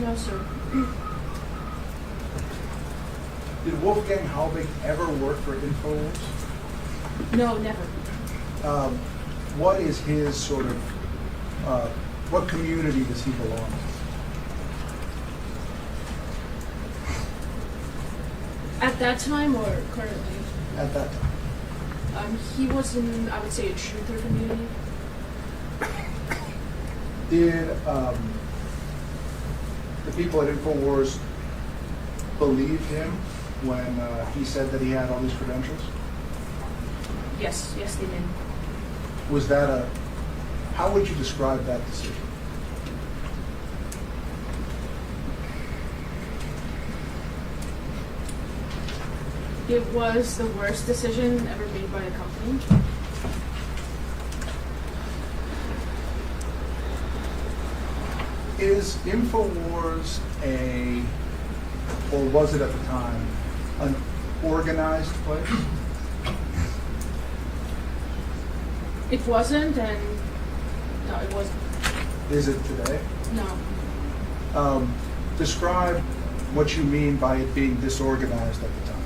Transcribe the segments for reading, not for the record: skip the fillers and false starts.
No, sir. Did Wolfgang Halbig ever work for InfoWars? No, never. What is his sort of, what community does he belong to? At that time or currently? At that time. He was in, I would say, a truther community. Did the people at InfoWars believe him when he said that he had all these credentials? Yes, yes, they did. Was that how would you describe that decision? It was the worst decision ever made by a company. Is InfoWars or was it at the time, an organized place? It wasn't, and no, it wasn't. Is it today? No. Describe what you mean by it being disorganized at the time.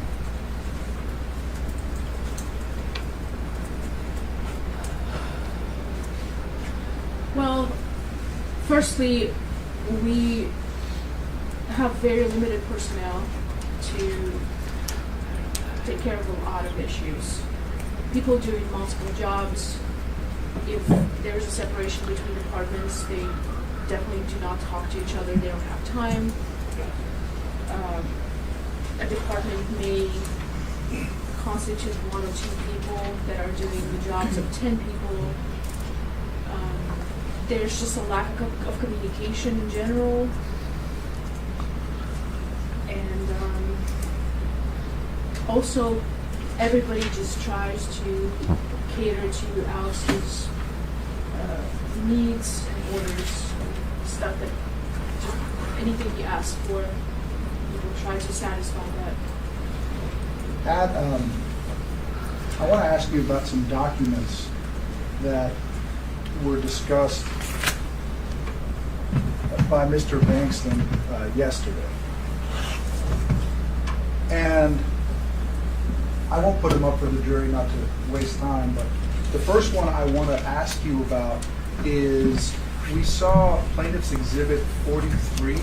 Well, firstly, we have very limited personnel to take care of a lot of issues. People doing multiple jobs. If there's a separation between departments, they definitely do not talk to each other. They don't have time. A department may constitute 1 or 2 people that are doing the jobs of 10 people. There's just a lack of communication in general. And also, everybody just tries to cater to Alex's needs and orders, stuff that just anything he asks for, people try to satisfy that. I want to ask you about some documents that were discussed by Mr. Bankston yesterday. And I won't put them up for the jury, not to waste time, but the first one I want to ask you about is we saw Plaintiff's Exhibit 43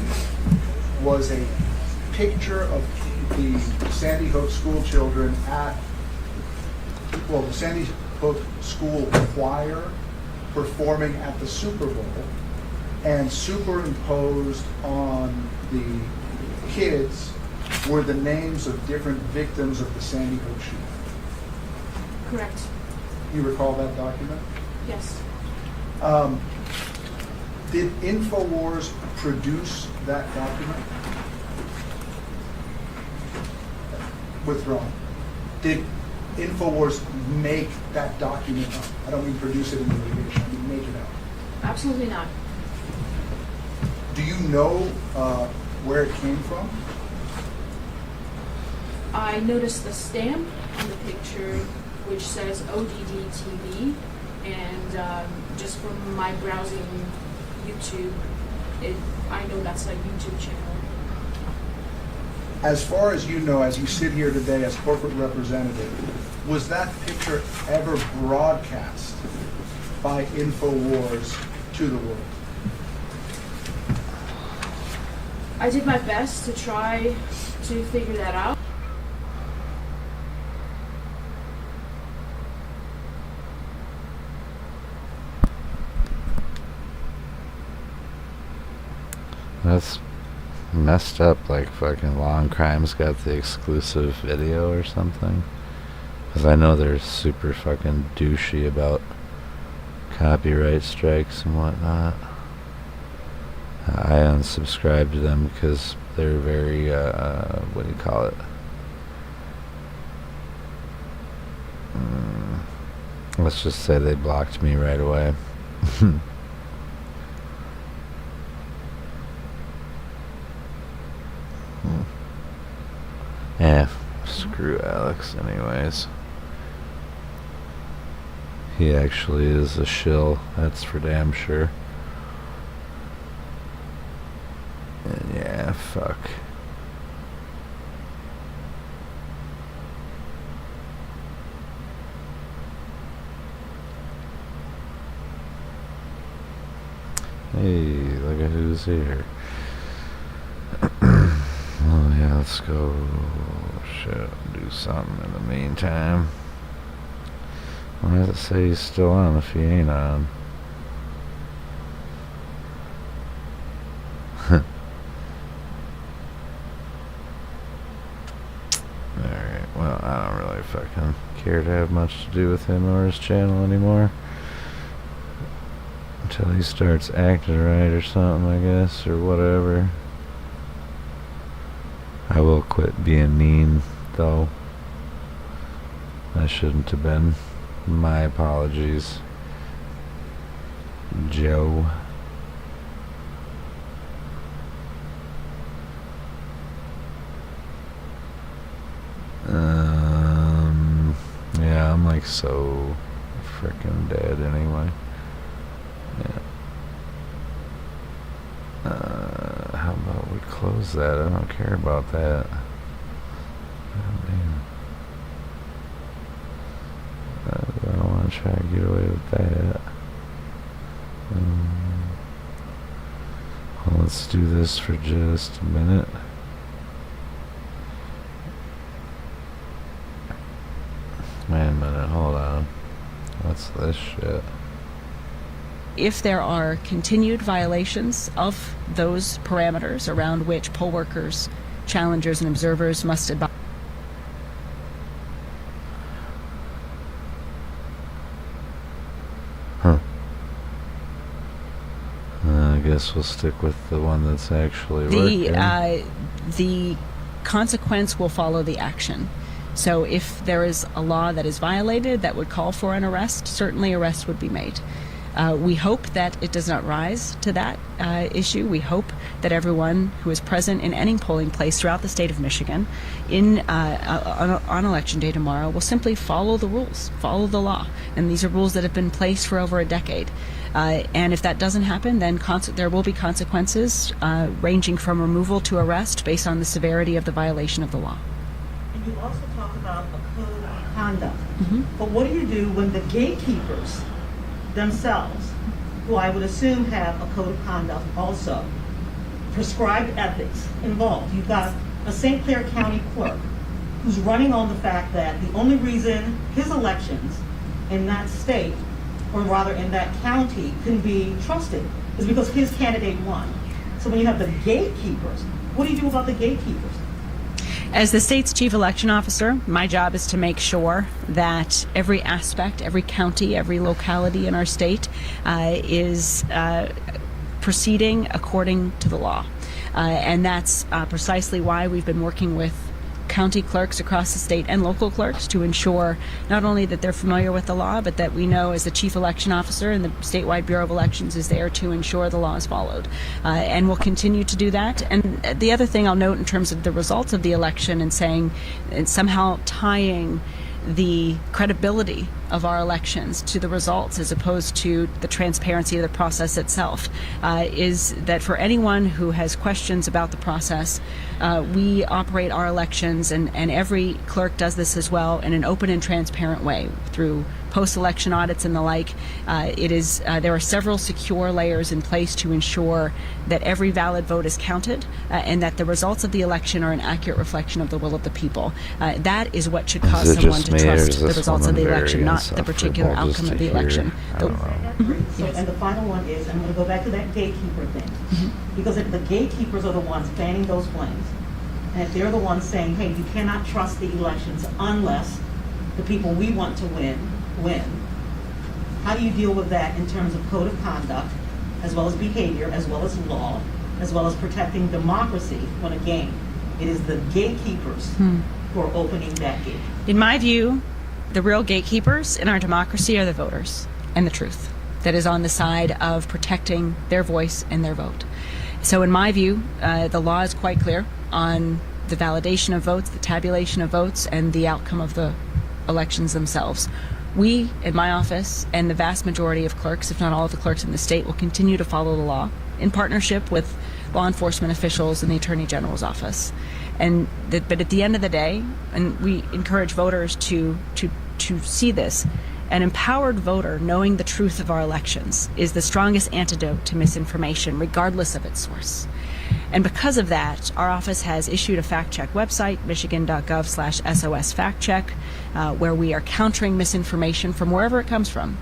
was a picture of the Sandy Hook school children the Sandy Hook school choir performing at the Super Bowl, and superimposed on the kids were the names of different victims of the Sandy Hook shooting. Correct. You recall that document? Yes. Did InfoWars produce that document? Withdrawn. Did InfoWars make that document up? I don't mean produce it in the litigation, I mean make it up. Absolutely not. Do you know where it came from? I noticed the stamp on the picture which says ODD TV, and just from my browsing YouTube, I know that's a YouTube channel. As far as you know, as you sit here today as corporate representative, was that picture ever broadcast by InfoWars to the world? I did my best to try to figure that out. That's messed up, like fucking Law and Crime's got the exclusive video or something. Because I know they're super fucking douchey about copyright strikes and whatnot. I unsubscribed to them because they're very, what do you call it? Let's just say they blocked me right away. Screw Alex anyways. He actually is a shill, that's for damn sure. Yeah, fuck. Hey, look at who's here. Oh yeah, let's go. Shit, do something in the meantime. Why does it say he's still on if he ain't on? Alright, well, I don't really fucking care to have much to do with him or his channel anymore. Until he starts acting right or something, I guess, or whatever. I will quit being mean, though. I shouldn't have been. My apologies, Joe. Yeah, I'm like so frickin' dead anyway. Yeah. How about we close that? I don't care about that. Oh, man. I don't want to try to get away with that. Well, let's do this for just a minute. Wait a minute, hold on. What's this shit? If there are continued violations of those parameters around which poll workers, challengers, and observers must abide. Huh. I guess we'll stick with the one that's actually working. The consequence will follow the action. So if there is a law that is violated that would call for an arrest, certainly arrest would be made. We hope that it does not rise to that issue. We hope that everyone who is present in any polling place throughout the state of Michigan on Election Day tomorrow will simply follow the rules, follow the law. And these are rules that have been in place for over a decade. And if that doesn't happen, then there will be consequences ranging from removal to arrest based on the severity of the violation of the law. And you also talk about a code of conduct. Mm-hmm. But what do you do when the gatekeepers themselves, who I would assume have a code of conduct also, prescribed ethics involved? You've got a St. Clair County clerk who's running on the fact that the only reason his elections in that state, or rather in that county, can be trusted is because his candidate won. So when you have the gatekeepers, what do you do about the gatekeepers? As the state's chief election officer, my job is to make sure that every aspect, every county, every locality in our state is proceeding according to the law. And that's precisely why we've been working with county clerks across the state and local clerks to ensure not only that they're familiar with the law, but that we know as the chief election officer and the statewide Bureau of Elections is there to ensure the law is followed. And we'll continue to do that. And the other thing I'll note in terms of the results of the election and saying and somehow tying the credibility of our elections to the results as opposed to the transparency of the process itself is that for anyone who has questions about the process, we operate our elections, and every clerk does this as well, in an open and transparent way through post-election audits and the like. There are several secure layers in place to ensure that every valid vote is counted and that the results of the election are an accurate reflection of the will of the people. That is what should cause someone to trust the results of the election, not the particular outcome of the election. So, and the final one is, I'm going to go back to that gatekeeper thing, because if the gatekeepers are the ones fanning those flames, and if they're the ones saying, hey, you cannot trust the elections unless the people we want to win, how do you deal with that in terms of code of conduct, as well as behavior, as well as law, as well as protecting democracy, when again, it is the gatekeepers who are opening that gate? In my view, the real gatekeepers in our democracy are the voters and the truth that is on the side of protecting their voice and their vote. So in my view, the law is quite clear on the validation of votes, the tabulation of votes, and the outcome of the elections themselves. We, in my office, and the vast majority of clerks, if not all of the clerks in the state, will continue to follow the law in partnership with law enforcement officials and the Attorney General's office. But at the end of the day, and we encourage voters to see this, an empowered voter knowing the truth of our elections is the strongest antidote to misinformation, regardless of its source. And because of that, our office has issued a fact check website, michigan.gov/SOS fact check, where we are countering misinformation from wherever it comes from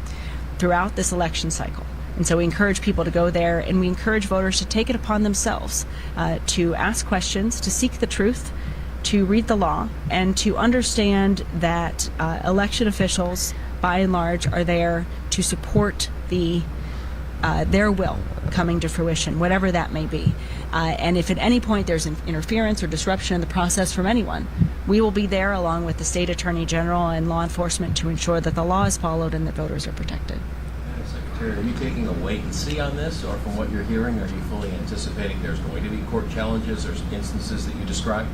throughout this election cycle. And so we encourage people to go there, and we encourage voters to take it upon themselves to ask questions, to seek the truth, to read the law, and to understand that election officials, by and large, are there to support their will coming to fruition, whatever that may be. And if at any point there's interference or disruption in the process from anyone, we will be there along with the state attorney general and law enforcement to ensure that the law is followed and that voters are protected. Secretary, are you taking a wait and see on this, or from what you're hearing, are you fully anticipating there's going to be court challenges or instances that you described?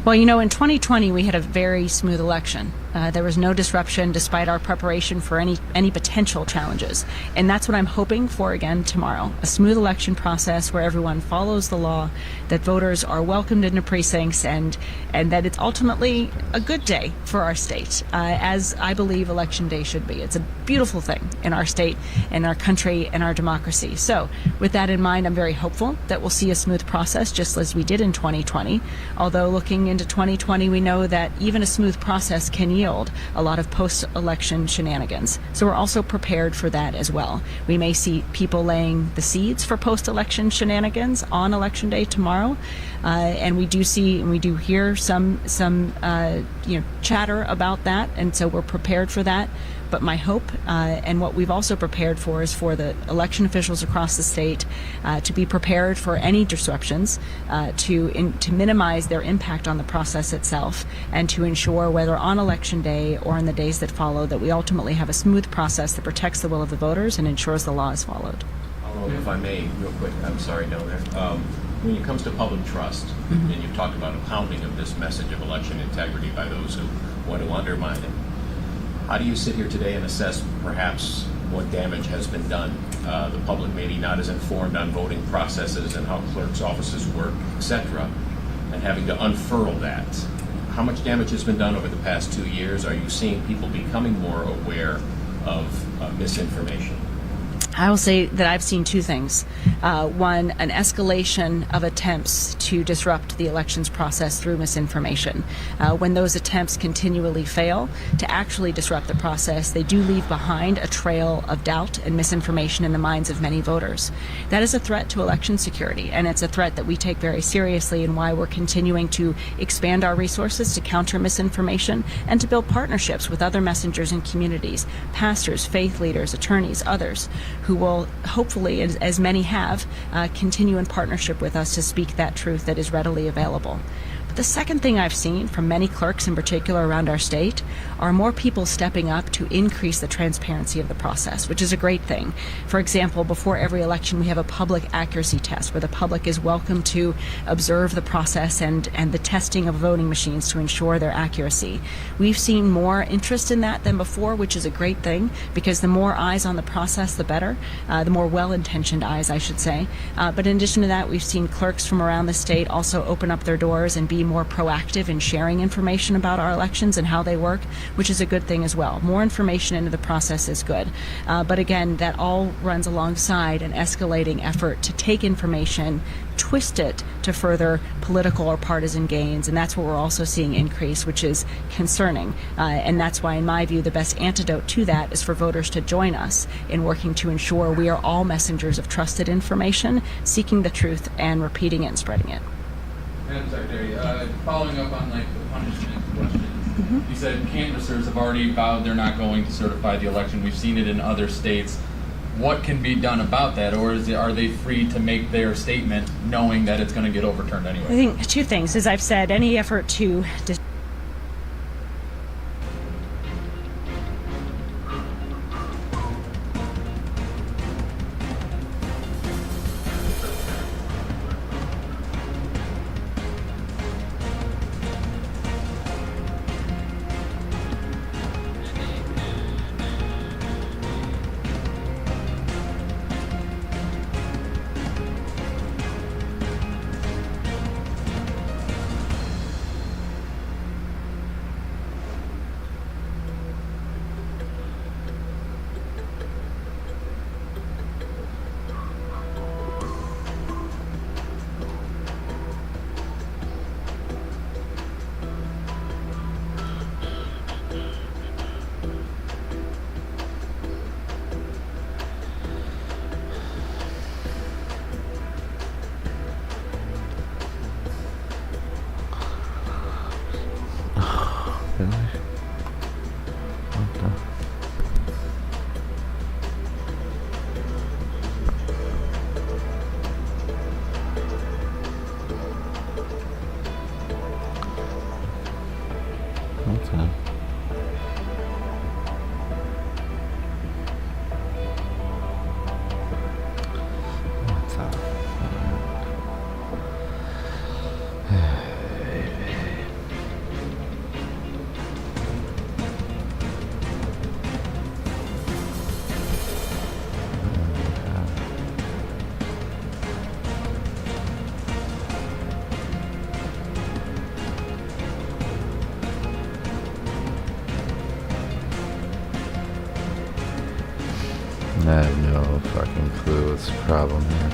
Well, you know, in 2020, we had a very smooth election. There was no disruption despite our preparation for any potential challenges. And that's what I'm hoping for again tomorrow. A smooth election process where everyone follows the law, that voters are welcomed into precincts, and that it's ultimately a good day for our state, as I believe Election Day should be. It's a beautiful thing in our state, in our country, and our democracy. So with that in mind, I'm very hopeful that we'll see a smooth process just as we did in 2020. Although looking into 2020, we know that even a smooth process can yield a lot of post-election shenanigans. So we're also prepared for that as well. We may see people laying the seeds for post-election shenanigans on Election Day tomorrow, and we do see and we do hear some chatter about that, and so we're prepared for that. But my hope, and what we've also prepared for, is for the election officials across the state to be prepared for any disruptions, to minimize their impact on the process itself, and to ensure, whether on Election Day or in the days that follow, that we ultimately have a smooth process that protects the will of the voters and ensures the law is followed. If I may, real quick, I'm sorry, no, there. When it comes to public trust, and you've talked about a pounding of this message of election integrity by those who want to undermine it, how do you sit here today and assess perhaps what damage has been done? The public maybe not as informed on voting processes and how clerks' offices work, etc., and having to unfurl that. How much damage has been done over the past 2 years? Are you seeing people becoming more aware of misinformation? I will say that I've seen two things. One, an escalation of attempts to disrupt the elections process through misinformation. When those attempts continually fail to actually disrupt the process, they do leave behind a trail of doubt and misinformation in the minds of many voters. That is a threat to election security, and it's a threat that we take very seriously, and why we're continuing to expand our resources to counter misinformation and to build partnerships with other messengers in communities, pastors, faith leaders, attorneys, others, who will hopefully, as many have, continue in partnership with us to speak that truth that is readily available. The second thing I've seen from many clerks in particular around our state are more people stepping up to increase the transparency of the process, which is a great thing. For example, before every election, we have a public accuracy test where the public is welcome to observe the process and the testing of voting machines to ensure their accuracy. We've seen more interest in that than before, which is a great thing, because the more eyes on the process, the better, the more well-intentioned eyes, I should say. But in addition to that, we've seen clerks from around the state also open up their doors and be more proactive in sharing information about our elections and how they work, which is a good thing as well. More information into the process is good. But again, that all runs alongside an escalating effort to take information, twist it to further political or partisan gains, and that's what we're also seeing increase, which is concerning. And that's why, in my view, the best antidote to that is for voters to join us in working to ensure we are all messengers of trusted information, seeking the truth and repeating it and spreading it. Madam Secretary, following up on the punishment question, you said canvassers have already vowed they're not going to certify the election. We've seen it in other states. What can be done about that, or are they free to make their statement knowing that it's going to get overturned anyway? I think two things. As I've said, any effort to I have no fucking clue what's the problem here.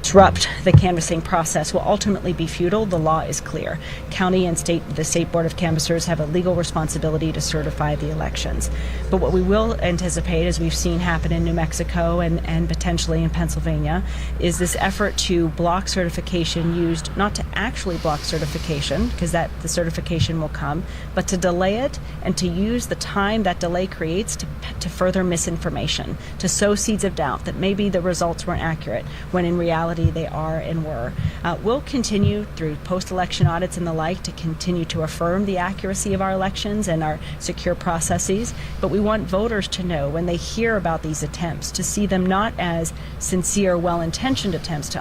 Disrupt the canvassing process will ultimately be futile. The law is clear. County and the state board of canvassers have a legal responsibility to certify the elections. But what we will anticipate, as we've seen happen in New Mexico and potentially in Pennsylvania, is this effort to block certification used not to actually block certification, because that the certification will come, but to delay it and to use the time that delay creates to further misinformation, to sow seeds of doubt that maybe the results weren't accurate, when in reality they are and were. We'll continue through post-election audits and the like to continue to affirm the accuracy of our elections and our secure processes, but we want voters to know when they hear about these attempts to see them not as sincere, well-intentioned attempts to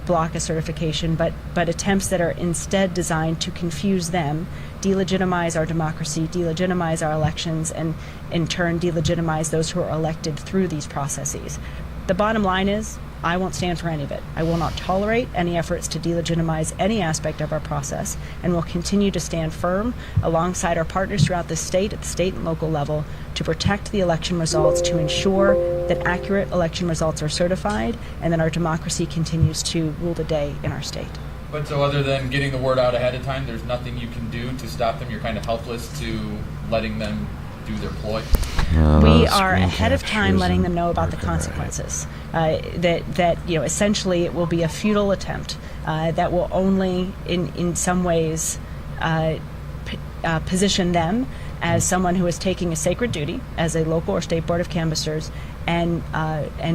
block a certification, but attempts that are instead designed to confuse them, delegitimize our democracy, delegitimize our elections, and in turn delegitimize those who are elected through these processes. The bottom line is, I won't stand for any of it. I will not tolerate any efforts to delegitimize any aspect of our process, and will continue to stand firm alongside our partners throughout the state, at the state and local level, to protect the election results, to ensure that accurate election results are certified, and that our democracy continues to rule the day in our state. But so other than getting the word out ahead of time, there's nothing you can do to stop them? You're kind of helpless to letting them do their ploy? No, We those are screen ahead of time captures letting them and know about the working right. consequences. That essentially it will be a futile attempt that will only in some ways position them as someone who is taking a sacred duty as a local or state board of canvassers, and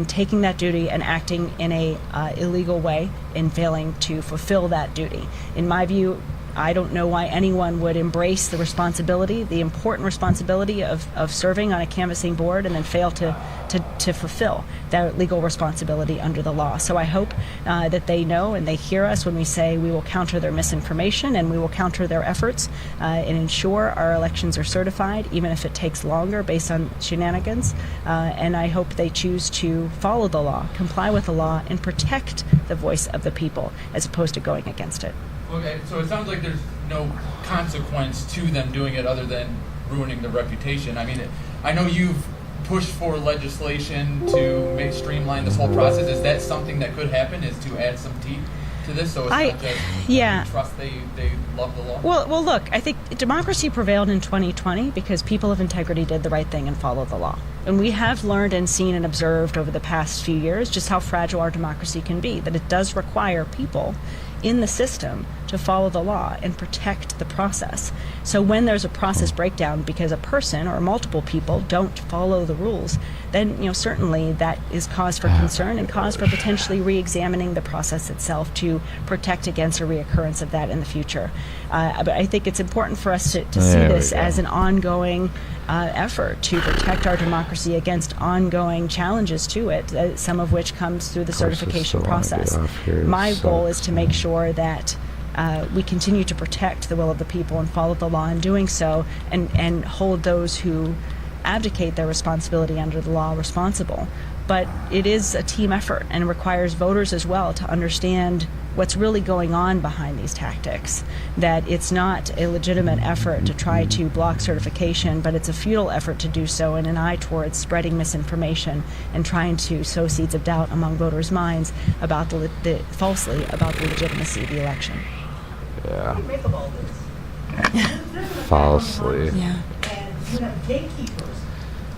taking that duty and acting in a illegal way in failing to fulfill that duty. In my view, I don't know why anyone would embrace the responsibility, the important responsibility of serving on a canvassing board and then fail to fulfill that legal responsibility under the law. So I hope that they know and they hear us when we say we will counter their misinformation and we will counter their efforts and ensure our elections are certified, even if it takes longer based on shenanigans. And I hope they choose to follow the law, comply with the law, and protect the voice of the people as opposed to going against it. Okay, so it sounds like there's no consequence to them doing it other than ruining their reputation. I mean, I know you've pushed for legislation to streamline this whole process. Is that something that could happen, is to add some teeth to this? So it's not just yeah. trust they love the law? Well, look, I think democracy prevailed in 2020 because people of integrity did the right thing and followed the law. And we have learned and seen and observed over the past few years just how fragile our democracy can be, that it does require people in the system to follow the law and protect the process. So when there's a process breakdown because a person or multiple people don't follow the rules, then certainly that is cause for concern and cause for potentially re-examining the process itself to protect against a reoccurrence of that in the future. But I think it's important for us to see this as an ongoing effort to protect our democracy against ongoing challenges to it, some of which comes through the certification process. My goal is to make sure that we continue to protect the will of the people and follow the law in doing so, and hold those who abdicate their responsibility under the law responsible. But it is a team effort and requires voters as well to understand what's really going on behind these tactics, that it's not a legitimate effort to try to block certification, but it's a futile effort to do so in an eye towards spreading misinformation and trying to sow seeds of doubt among voters' minds about falsely about the legitimacy of the election. What do you make of all this? Falsely. Yeah. And you have gatekeepers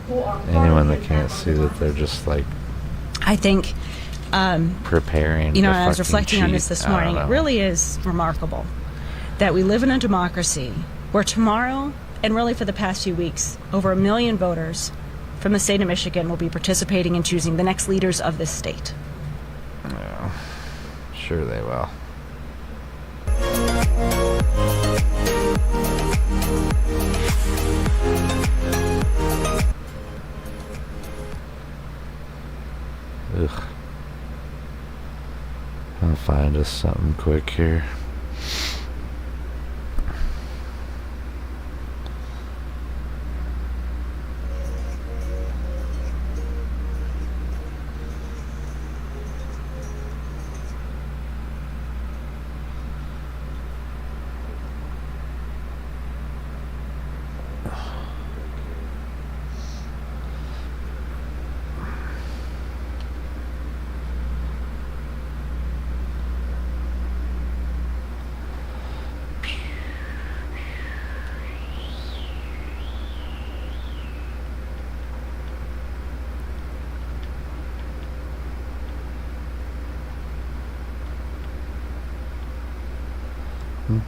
who are Anyone that can't see that they're just like I think preparing. I to was fucking reflecting on cheat. this I don't morning. know. It really is remarkable that we live in a democracy where tomorrow, and really for the past few weeks, over 1 million voters from the state of Michigan will be participating in choosing the next leaders of this state. Yeah, sure they will. Ugh. I'll find us something quick here. Every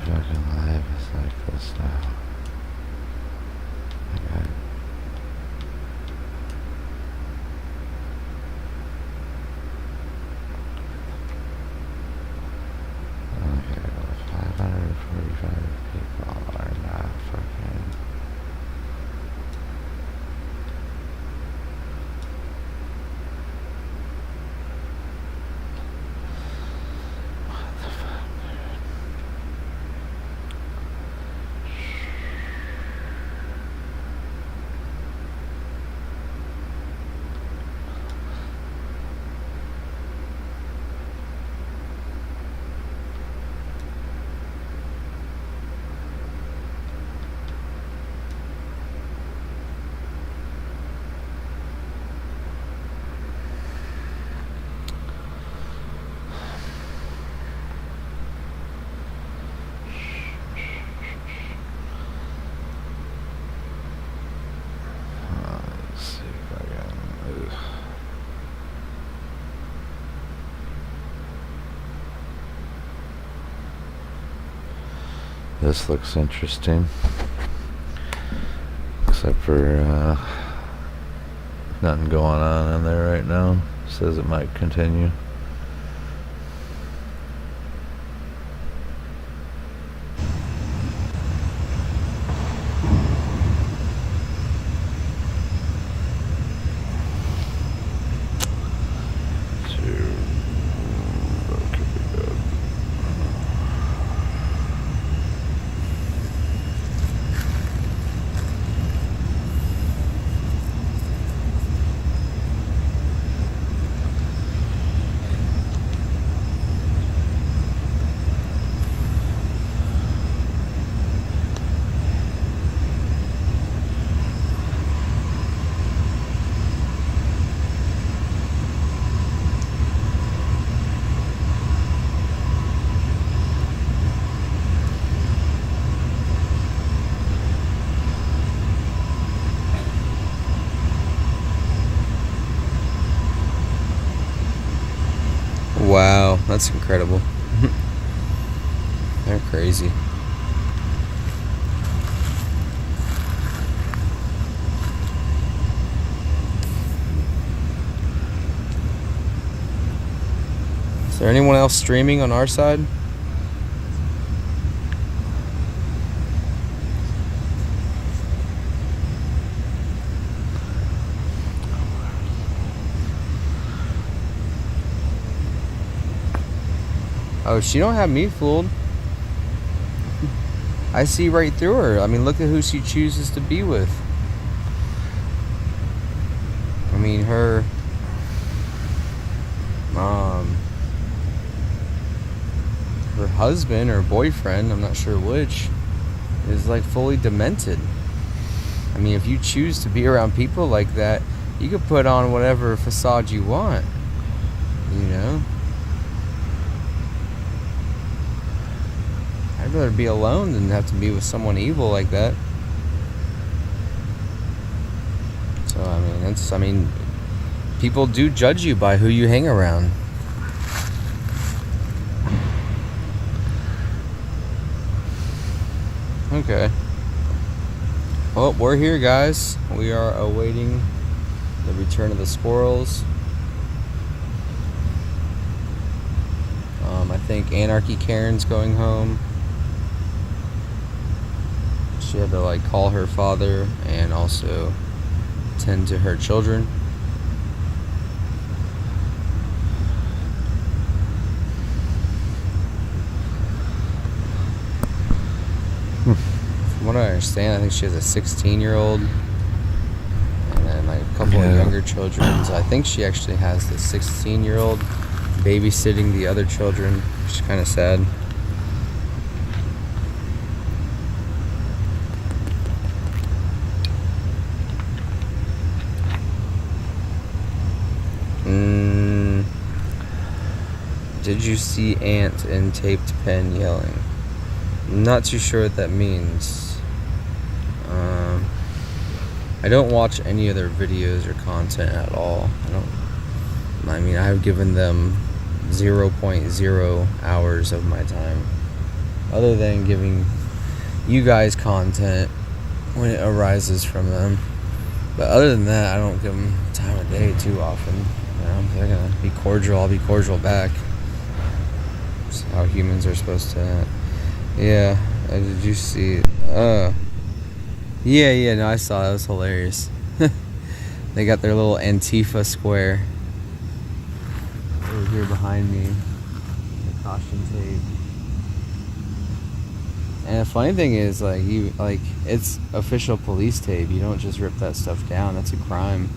fucking life is like this now. Okay. Okay, well, 545 people are not fucking. What the fuck, dude? Let's see if I can. Ugh. This looks interesting. Except for nothing going on in there right now. Says it might continue. Wow, that's incredible. They're crazy. Is there anyone else streaming on our side? Oh, she don't have me fooled. I see right through her. I mean, look at who she chooses to be with. I mean, her husband or boyfriend, I'm not sure which, is like fully demented. I mean, if you choose to be around people like that, you could put on whatever facade you want, you know? I'd rather be alone than have to be with someone evil like that. So, I mean, people do judge you by who you hang around. Okay. Well, we're here, guys. We are awaiting the return of the squirrels. I think Anarchy Karen's going home. She had to like call her father and also tend to her children. From what I understand, I think she has a 16-year-old and then like a couple of younger children. So I think she actually has the 16-year-old babysitting the other children, which is kind of sad. Did you see Ant in taped pen yelling? Not too sure what that means. I don't watch any of their videos or content at all. I've given them 0.0 hours of my time, other than giving you guys content when it arises from them. But other than that, I don't give them time of day too often. If they're gonna be cordial, I'll be cordial back. That's how humans are supposed to act. Yeah, did you see? No, I saw that. It was hilarious. They got their little Antifa square over here behind me. The caution tape. And the funny thing is, it's official police tape. You don't just rip that stuff down. That's a crime.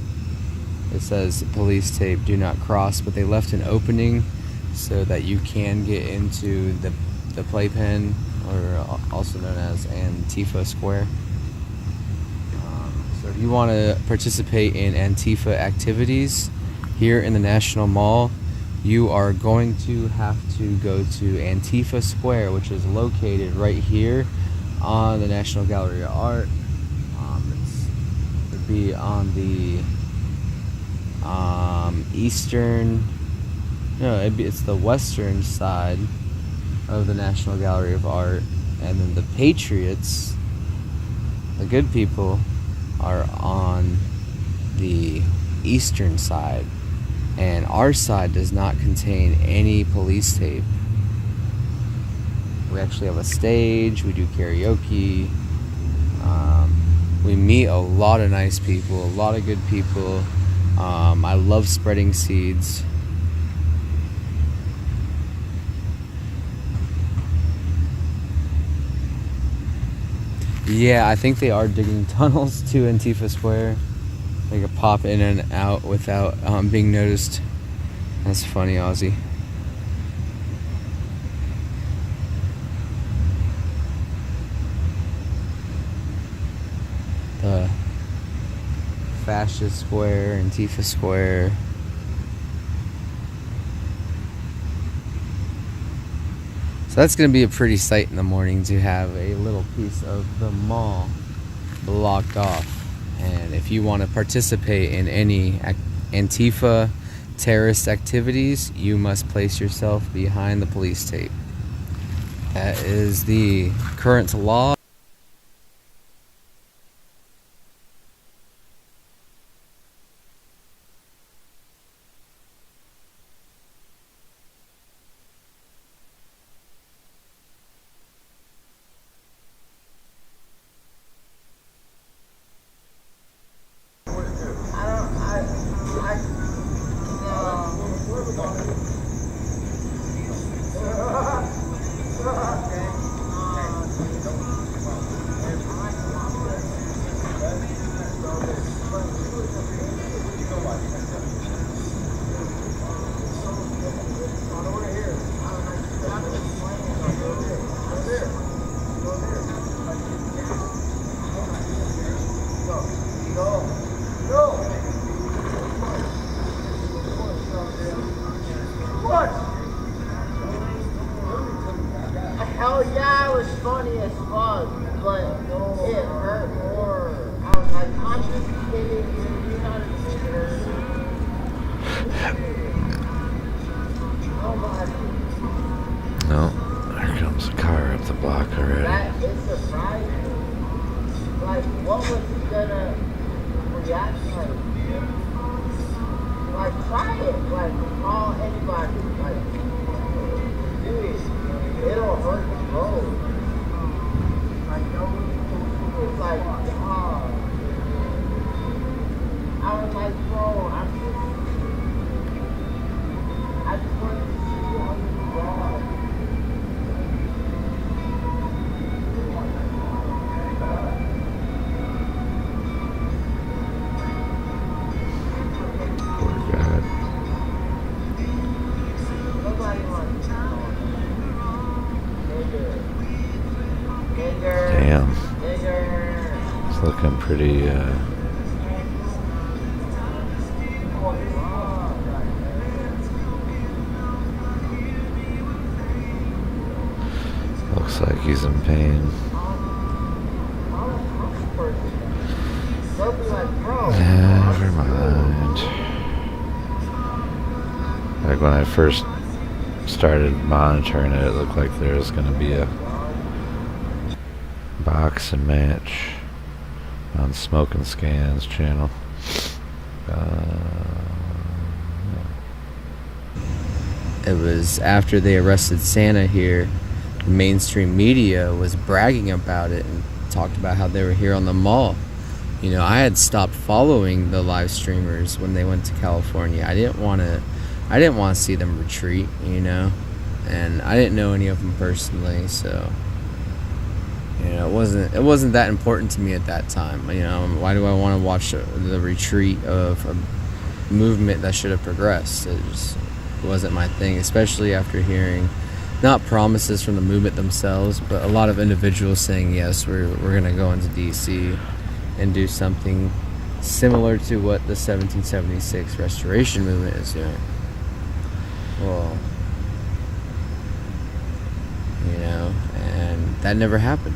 It says police tape, do not cross, but they left an opening so that you can get into the playpen, or also known as Antifa Square. So if you want to participate in Antifa activities here in the National Mall, you are going to have to go to Antifa Square, which is located right here on the National Gallery of Art. It would be on the it's the western side of the National Gallery of Art, and then the Patriots, the good people, are on the eastern side, and our side does not contain any police tape. We actually have a stage, we do karaoke, we meet a lot of nice people, a lot of good people. I love spreading seeds. Yeah, I think they are digging tunnels to Antifa Square. They could pop in and out without being noticed. That's funny, Ozzy. The Fascist Square, Antifa Square. So that's going to be a pretty sight in the morning, to have a little piece of the mall blocked off. And if you want to participate in any Antifa terrorist activities, you must place yourself behind the police tape. That is the current law. Hell yeah, it was funny as fuck, but it hurt more. I was like, I'm just kidding, dude. You're not a cheater. Oh my. No, there comes a car up the block already. That is surprising. Like, what was he gonna react like? Like, try it. Like, call anybody. Like, dude. It'll hurt the road. Like, no, it's like, I was like, bro, I just wanted to see you on the ground. Poor guy. looking pretty, looks like he's in pain. Never mind. Like when I first started monitoring it, it looked like there was going to be a boxing match on Smoke and Scans channel. It was after they arrested Santa here, mainstream media was bragging about it and talked about how they were here on the mall. You know, I had stopped following the live streamers when they went to California. I didn't want to see them retreat, you know, and I didn't know any of them personally, so you know, it wasn't that important to me at that time. You know, why do I want to watch the retreat of a movement that should have progressed? It just wasn't my thing, especially after hearing not promises from the movement themselves, but a lot of individuals saying, yes, we're going to go into DC and do something similar to what the 1776 restoration movement is doing. Well, you know, and that never happened.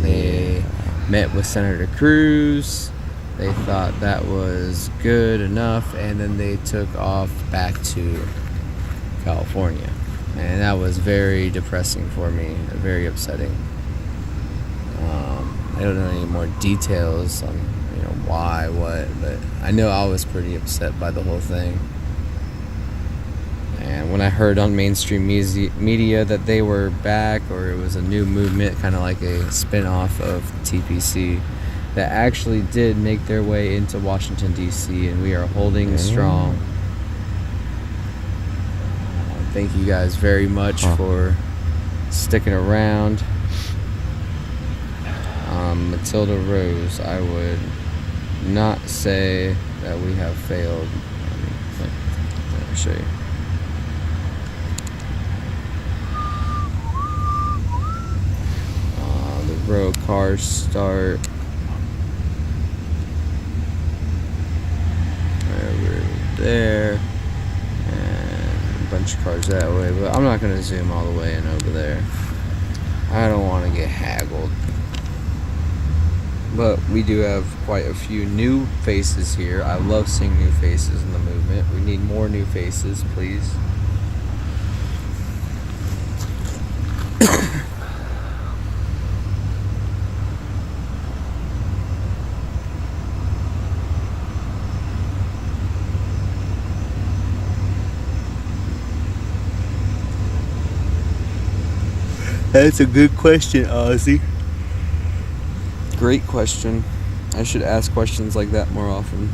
They met with Senator Cruz. They thought that was good enough, and then they took off back to California. And that was very depressing for me, very upsetting. I don't know any more details on, you know, why, what, but I know I was pretty upset by the whole thing. And when I heard on mainstream media that they were back, or it was a new movement, kind of like a spin-off of TPC, that actually did make their way into Washington, D.C., and we are holding strong. Thank you guys very much for sticking around. Matilda Rose, I would not say that we have failed. Let me show you. The road cars start over there, and a bunch of cars that way, but I'm not going to zoom all the way in over there. I don't want to get haggled. But we do have quite a few new faces here. I love seeing new faces in the movement. We need more new faces, please. That's a good question, Ozzy. Great question. I should ask questions like that more often.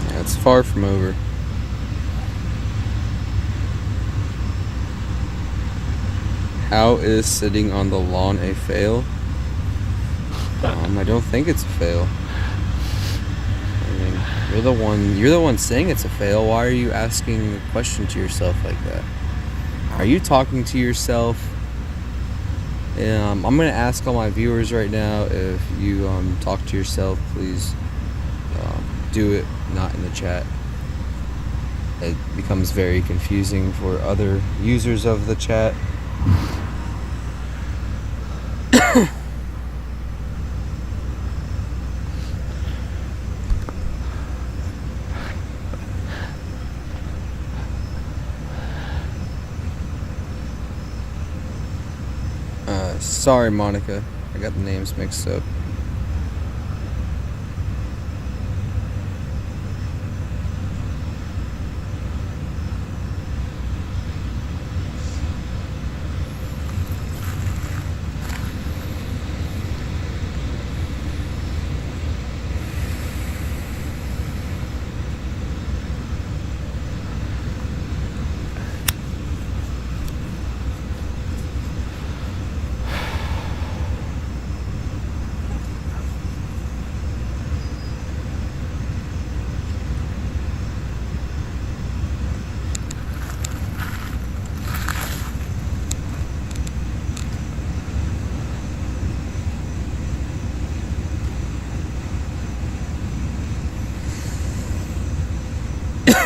Yeah, it's far from over. How is sitting on the lawn a fail? I don't think it's a fail. I mean, you're the one saying it's a fail. Why are you asking a question to yourself like that? Are you talking to yourself? I'm going to ask all my viewers right now, if you talk to yourself, please do it not in the chat. It becomes very confusing for other users of the chat. Sorry, Monica. I got the names mixed up.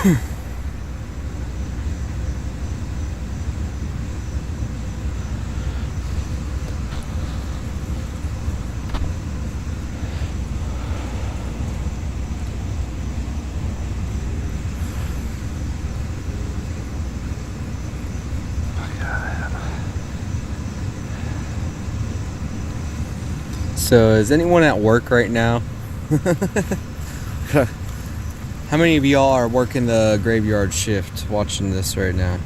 So, is anyone at work right now? How many of y'all are working the graveyard shift watching this right now?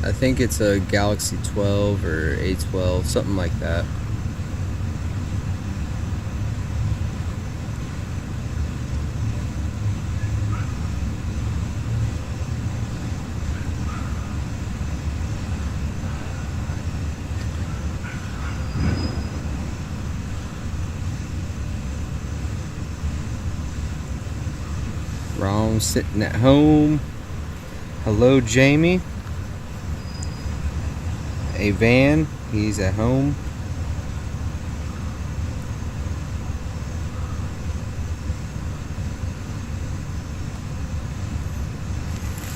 I think it's a Galaxy 12 or A12, something like that. Wrong, sitting at home. Hello, Jamie. A Van, he's at home.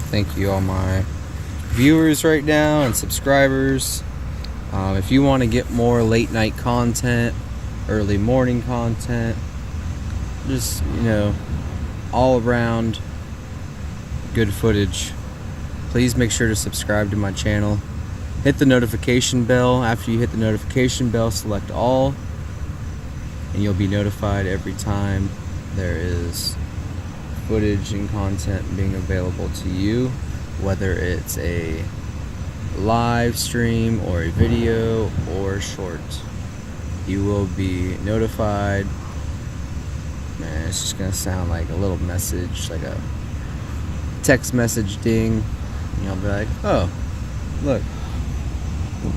Thank you, all my viewers right now and subscribers. If you want to get more late night content, early morning content, just, you know, all around good footage, please make sure to subscribe to my channel. Hit the notification bell. After you hit the notification bell, select all, and you'll be notified every time there is footage and content being available to you, whether it's a live stream or a video or short. You will be notified. Man, it's just gonna sound like a little message, like a text message ding. And you'll be like, oh, look.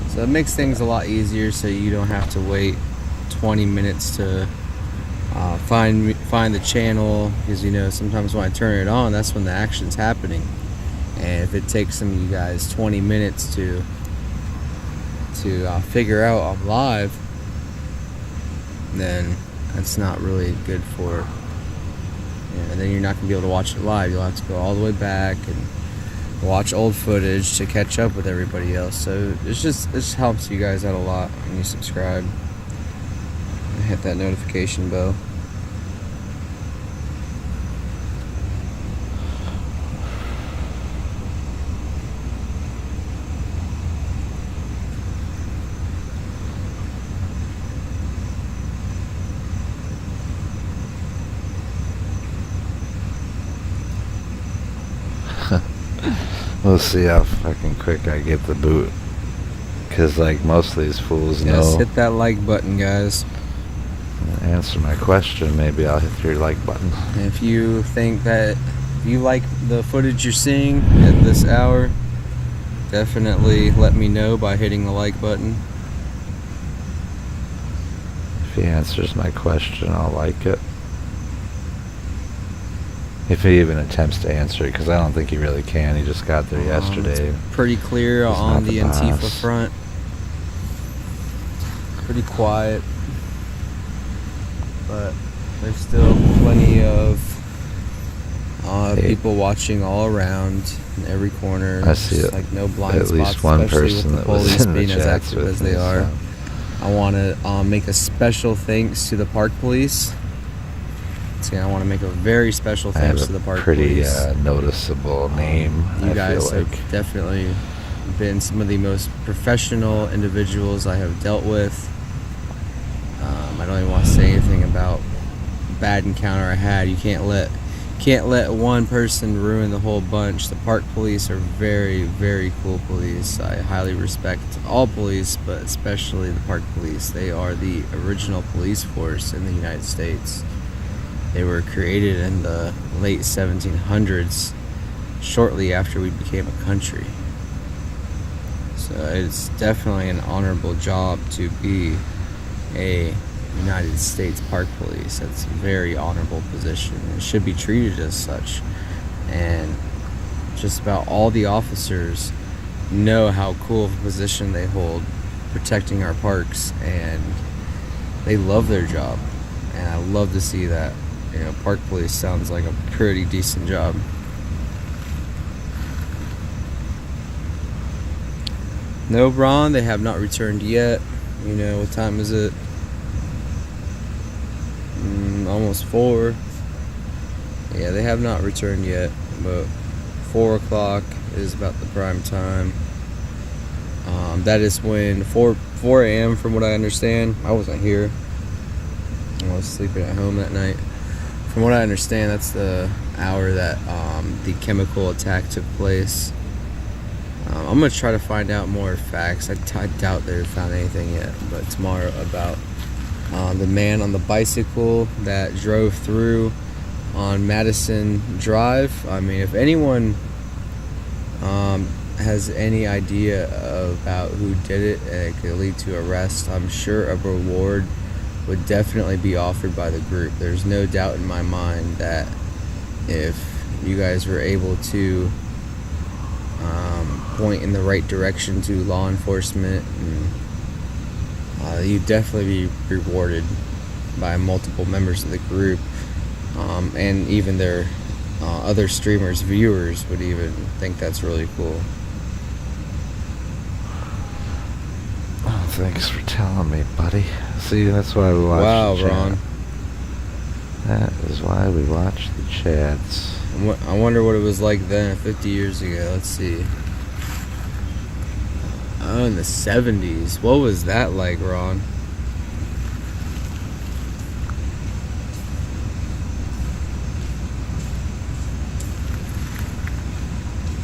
So it makes things a lot easier, so you don't have to wait 20 minutes to find the channel, because, you know, sometimes when I turn it on, that's when the action's happening. And if it takes some of you guys 20 minutes to figure out I'm live, then that's not really good for, you know, then you're not gonna be able to watch it live. You'll have to go all the way back and watch old footage to catch up with everybody else. So it just helps you guys out a lot when you subscribe and hit that notification bell. We'll see how fucking quick I get the boot. Because, like, most of these fools Yes, know. hit that like button, guys. Answer my question, maybe I'll hit your like button. And if you think that if you like the footage you're seeing at this hour, definitely let me know by hitting the like button. If he answers my question, I'll like it. If he even attempts to answer it, because I don't think he really can. He just got there yesterday. It's pretty clear He's on not the the Antifa boss. front. Pretty quiet. But there's still plenty of people watching all around in every corner. I see Just it. like no blind At spots, least one especially person with the that was police in the being as chats active with as they me, are. so. I want to make a special thanks to the Park Police. See, I want to make a very special I thanks have to the a Park pretty Police. noticeable name. You I guys feel like. have definitely been some of the most professional individuals I have dealt with. I don't even want to say anything about bad encounter I had. You can't let one person ruin the whole bunch. The Park Police are very, very cool police. I highly respect all police, but especially the Park Police. They are the original police force in the United States. They were created in the late 1700s, shortly after we became a country. So it's definitely an honorable job to be a United States Park Police. That's a very honorable position. It should be treated as such. And just about all the officers know how cool of a position they hold protecting our parks, and they love their job. And I love to see that. You know, Park Police sounds like a pretty decent job. No, Ron, they have not returned yet. You know, what time is it? Almost 4. Yeah, they have not returned yet, but 4 o'clock is about the prime time. That is when 4 a.m. from what I understand. I wasn't here. I was sleeping at home that night. From what I understand, that's the hour that the chemical attack took place. I'm going to try to find out more facts. I doubt they've found anything yet, but tomorrow about the man on the bicycle that drove through on Madison Drive. I mean, if anyone has any idea about who did it and it could lead to arrest, I'm sure a reward would definitely be offered by the group. There's no doubt in my mind that if you guys were able to point in the right direction to law enforcement, and you'd definitely be rewarded by multiple members of the group, and even their other streamers, viewers would even think that's really cool. Oh, thanks for telling me, buddy. See, that's why we watch Wow, the chat. Ron. That is why we watch the chats. I wonder what it was like then, 50 years ago. Let's see. Oh, in the 70s. What was that like, Ron?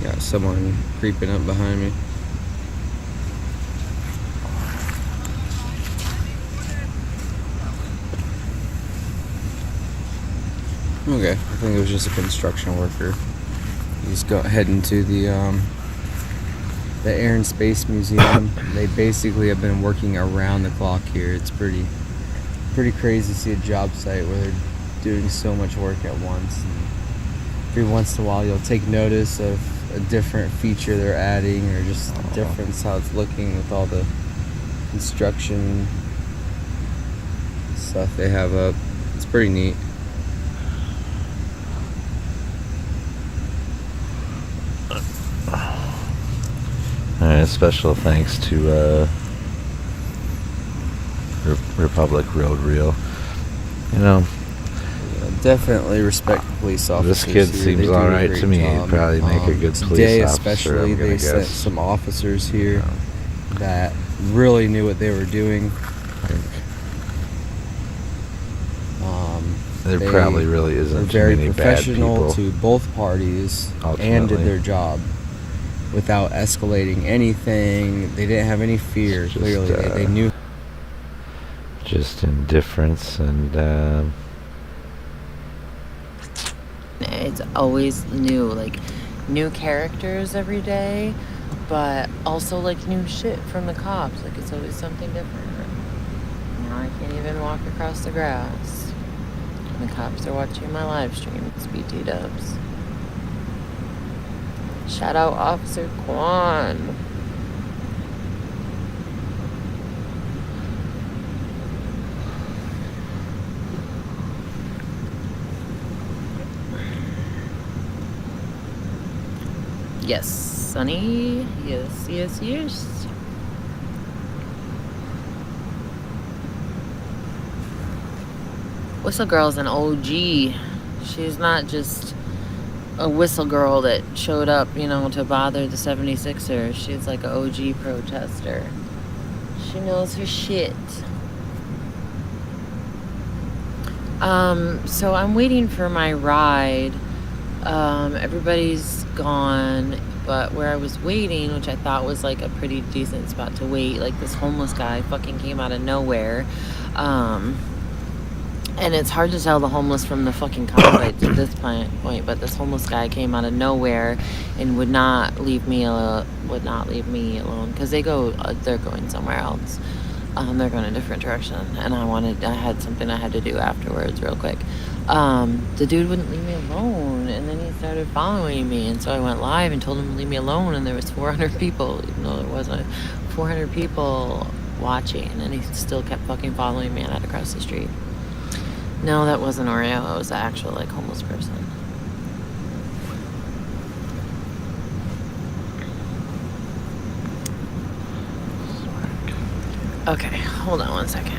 Got someone creeping up behind me. Okay, I think it was just a construction worker. He's heading to the Air and Space Museum. They basically have been working around the clock here. It's pretty crazy to see a job site where they're doing so much work at once. And every once in a while, you'll take notice of a different feature they're adding, or just the difference how it's looking with all the construction stuff they have up. It's pretty neat. Alright, special thanks to Republic Road Reel. You know, Definitely respect the police officers. this kid here. They seems do a alright great to me. He'd job. probably make a good police Today officer, especially, I'm gonna they sent guess. some officers here that really knew what they were doing. There They probably really were isn't too very many bad professional people. to both parties and Ultimately. did their job without escalating anything. They didn't have any fear. Just, Clearly, they knew. Just indifference and It's always new, like new characters every day, but also like new shit from the cops. Like it's always something different. Now I can't even walk across the grass. And the cops are watching my live stream. It's BT Dubs. Shout out Officer Quan. Yes, Sonny. Yes, yes, yes. Whistle Girl's an OG. She's not just a whistle girl that showed up, you know, to bother the 76ers. She's like an OG protester. She knows her shit. So I'm waiting for my ride. Everybody's gone, but where I was waiting, which I thought was like a pretty decent spot to wait, like this homeless guy fucking came out of nowhere. And it's hard to tell the homeless from the fucking convicts at this point, but this homeless guy came out of nowhere and would not leave me alone because they're going somewhere else. They're going a different direction, and I had something I had to do afterwards real quick. The dude wouldn't leave me alone, and then he started following me, and so I went live and told him to leave me alone, and there was 400 people, even though there wasn't 400 people watching, and he still kept fucking following me, and I had to cross the street. No, that wasn't Oreo, it was the actual, like, homeless person. Okay, hold on one second.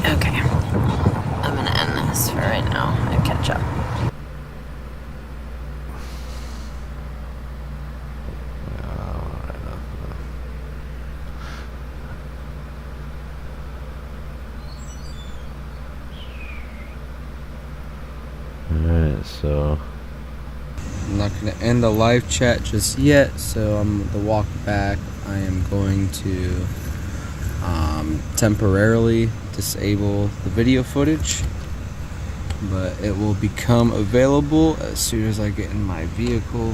Okay. I'm gonna end this for right now and catch up. Alright, so I'm not going to end the live chat just yet, so I'm the walk back. I am going to temporarily disable the video footage, but it will become available as soon as I get in my vehicle.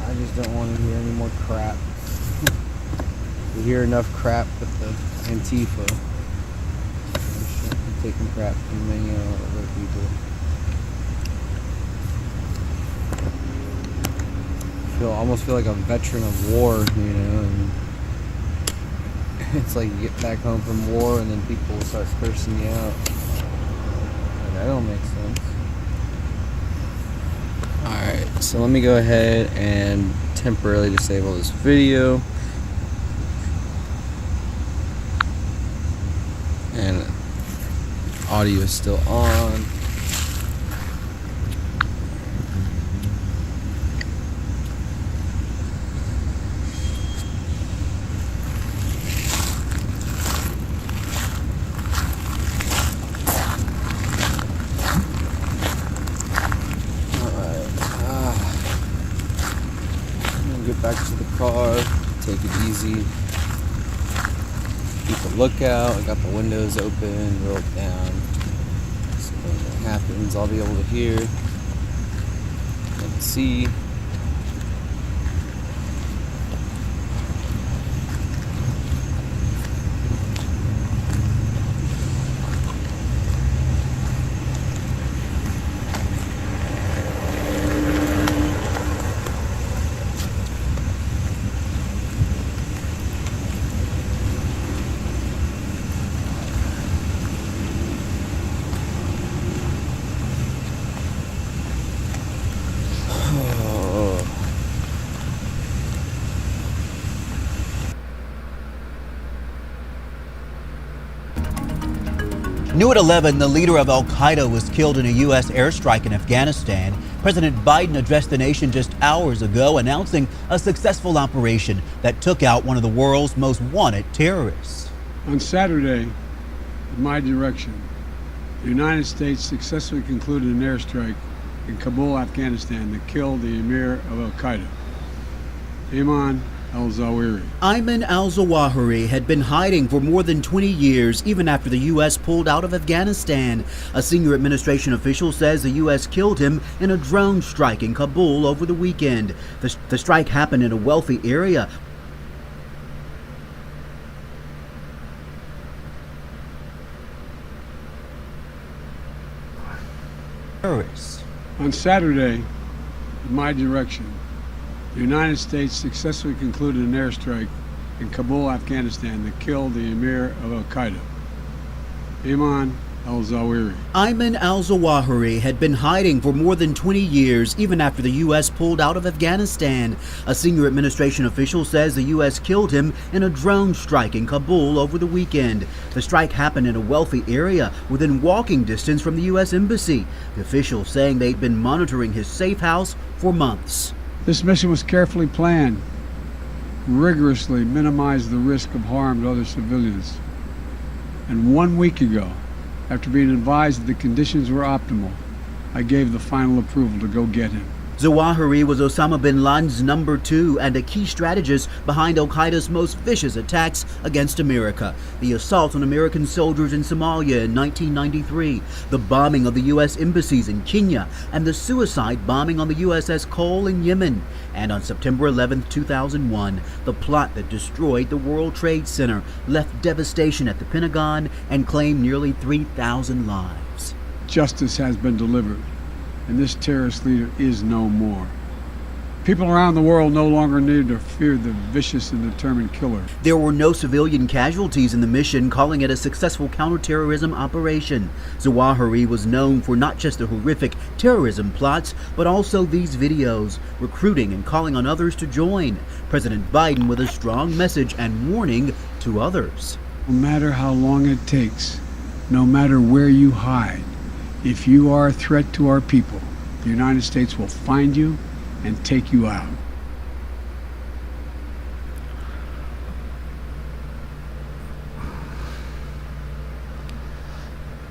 I just don't want to hear any more crap. We hear enough crap with the Antifa. I'm taking crap from many other people. Almost feel like a veteran of war, you know, and it's like you get back home from war and then people will start cursing you out. That don't make sense. Alright, so let me go ahead and temporarily disable this video. And audio is still on. Get back to the car, take it easy, keep a lookout. I got the windows open, rolled down. So when that happens, I'll be able to hear and see. New at 11, the leader of Al-Qaeda was killed in a U.S. airstrike in Afghanistan. President Biden addressed the nation just hours ago, announcing a successful operation that took out one of the world's most wanted terrorists. On Saturday, at my direction, The United States successfully concluded an airstrike in Kabul, Afghanistan that killed the emir of al-Qaeda, Ayman al-Zawahiri. Ayman al-Zawahiri had been hiding for more than 20 years, even after the U.S. pulled out of Afghanistan. A senior administration official says the U.S. killed him in a drone strike in Kabul over the weekend. The strike happened in a wealthy area. Terrorists. On Saturday, in my direction, the United States successfully concluded an airstrike in Kabul, Afghanistan that killed the emir of al-Qaeda, Ayman al-Zawahiri. Ayman al-Zawahiri had been hiding for more than 20 years, even after the U.S. pulled out of Afghanistan. A senior administration official says the U.S. killed him in a drone strike in Kabul over the weekend. The strike happened in a wealthy area within walking distance from the U.S. Embassy. The officials saying they'd been monitoring his safe house for months. This mission was carefully planned, rigorously minimized the risk of harm to other civilians. And 1 week ago, after being advised that the conditions were optimal, I gave the final approval to go get him. Zawahiri was Osama bin Laden's number 2 and a key strategist behind al-Qaeda's most vicious attacks against America. The assault on American soldiers in Somalia in 1993, the bombing of the U.S. embassies in Kenya, and the suicide bombing on the USS Cole in Yemen. And on September 11, 2001, the plot that destroyed the World Trade Center left devastation at the Pentagon and claimed nearly 3,000 lives. Justice has been delivered, and this terrorist leader is no more. People around the world no longer need to fear the vicious and determined killer. There were no civilian casualties in the mission, calling it a successful counterterrorism operation. Zawahiri was known for not just the horrific terrorism plots, but also these videos, recruiting and calling on others to join. President Biden with a strong message and warning to others. No matter how long it takes, no matter where you hide, if you are a threat to our people, the United States will find you and take you out.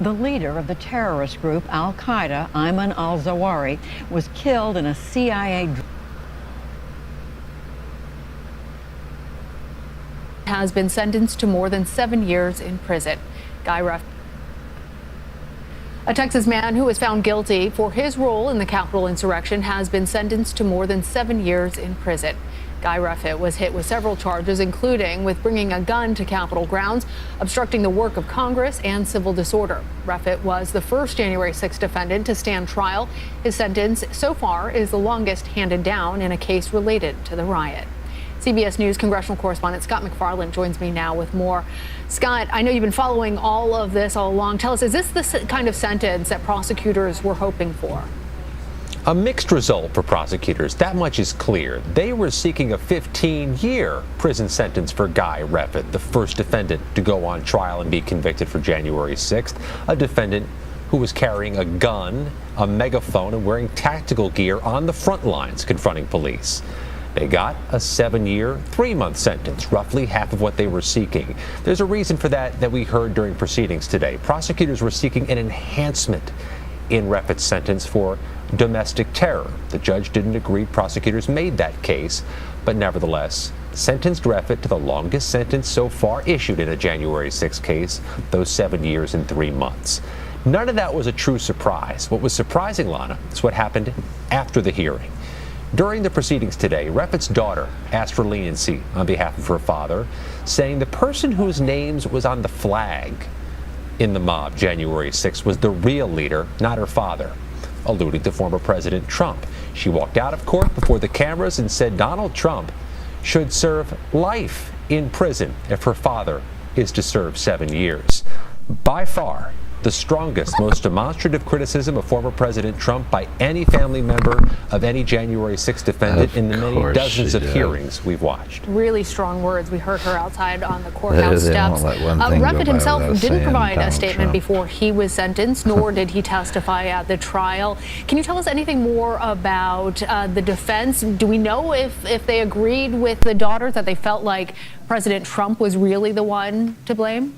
The leader of the terrorist group al-Qaeda, Ayman al-Zawahiri, was killed in a CIA has been sentenced to more than 7 years in prison. Guy Ruff. A Texas man who was found guilty for his role in the Capitol insurrection has been sentenced to more than 7 years in prison. Guy Ruffett was hit with several charges, including with bringing a gun to Capitol grounds, obstructing the work of Congress, and civil disorder. Ruffett was the first January 6 defendant to stand trial. His sentence so far is the longest handed down in a case related to the riot. CBS News congressional correspondent Scott McFarland joins me now with more. Scott, I know you've been following all of this all along. Tell us, is this the kind of sentence that prosecutors were hoping for? A mixed result for prosecutors. That much is clear. They were seeking a 15-year prison sentence for Guy Ruffett, the first defendant to go on trial and be convicted for January 6th, a defendant who was carrying a gun, a megaphone, and wearing tactical gear on the front lines confronting police. They got a 7-year, 3-month sentence, roughly half of what they were seeking. There's a reason for that we heard during proceedings today. Prosecutors were seeking an enhancement in Ruffett's sentence for domestic terror. The judge didn't agree. Prosecutors made that case, but nevertheless sentenced Ruffett to the longest sentence so far issued in a January 6 case, those 7 years and 3 months. None of that was a true surprise. What was surprising, Lana, is what happened after the hearing. During the proceedings today, Ruffett's daughter asked for leniency on behalf of her father, saying the person whose names was on the flag in the mob January 6 was the real leader, not her father, alluding to former President Trump. She walked out of court before the cameras and said Donald Trump should serve life in prison if her father is to serve 7 years. By far, the strongest, most demonstrative criticism of former President Trump by any family member of any January 6 defendant in the many dozens of hearings we've watched. Really strong words. We heard her outside on the courthouse They steps. won't let one thing go Ruffett by himself without didn't saying provide a Donald statement Trump. before he was sentenced, nor did he testify at the trial. Can you tell us anything more about the defense? Do we know if they agreed with the daughters that they felt like President Trump was really the one to blame?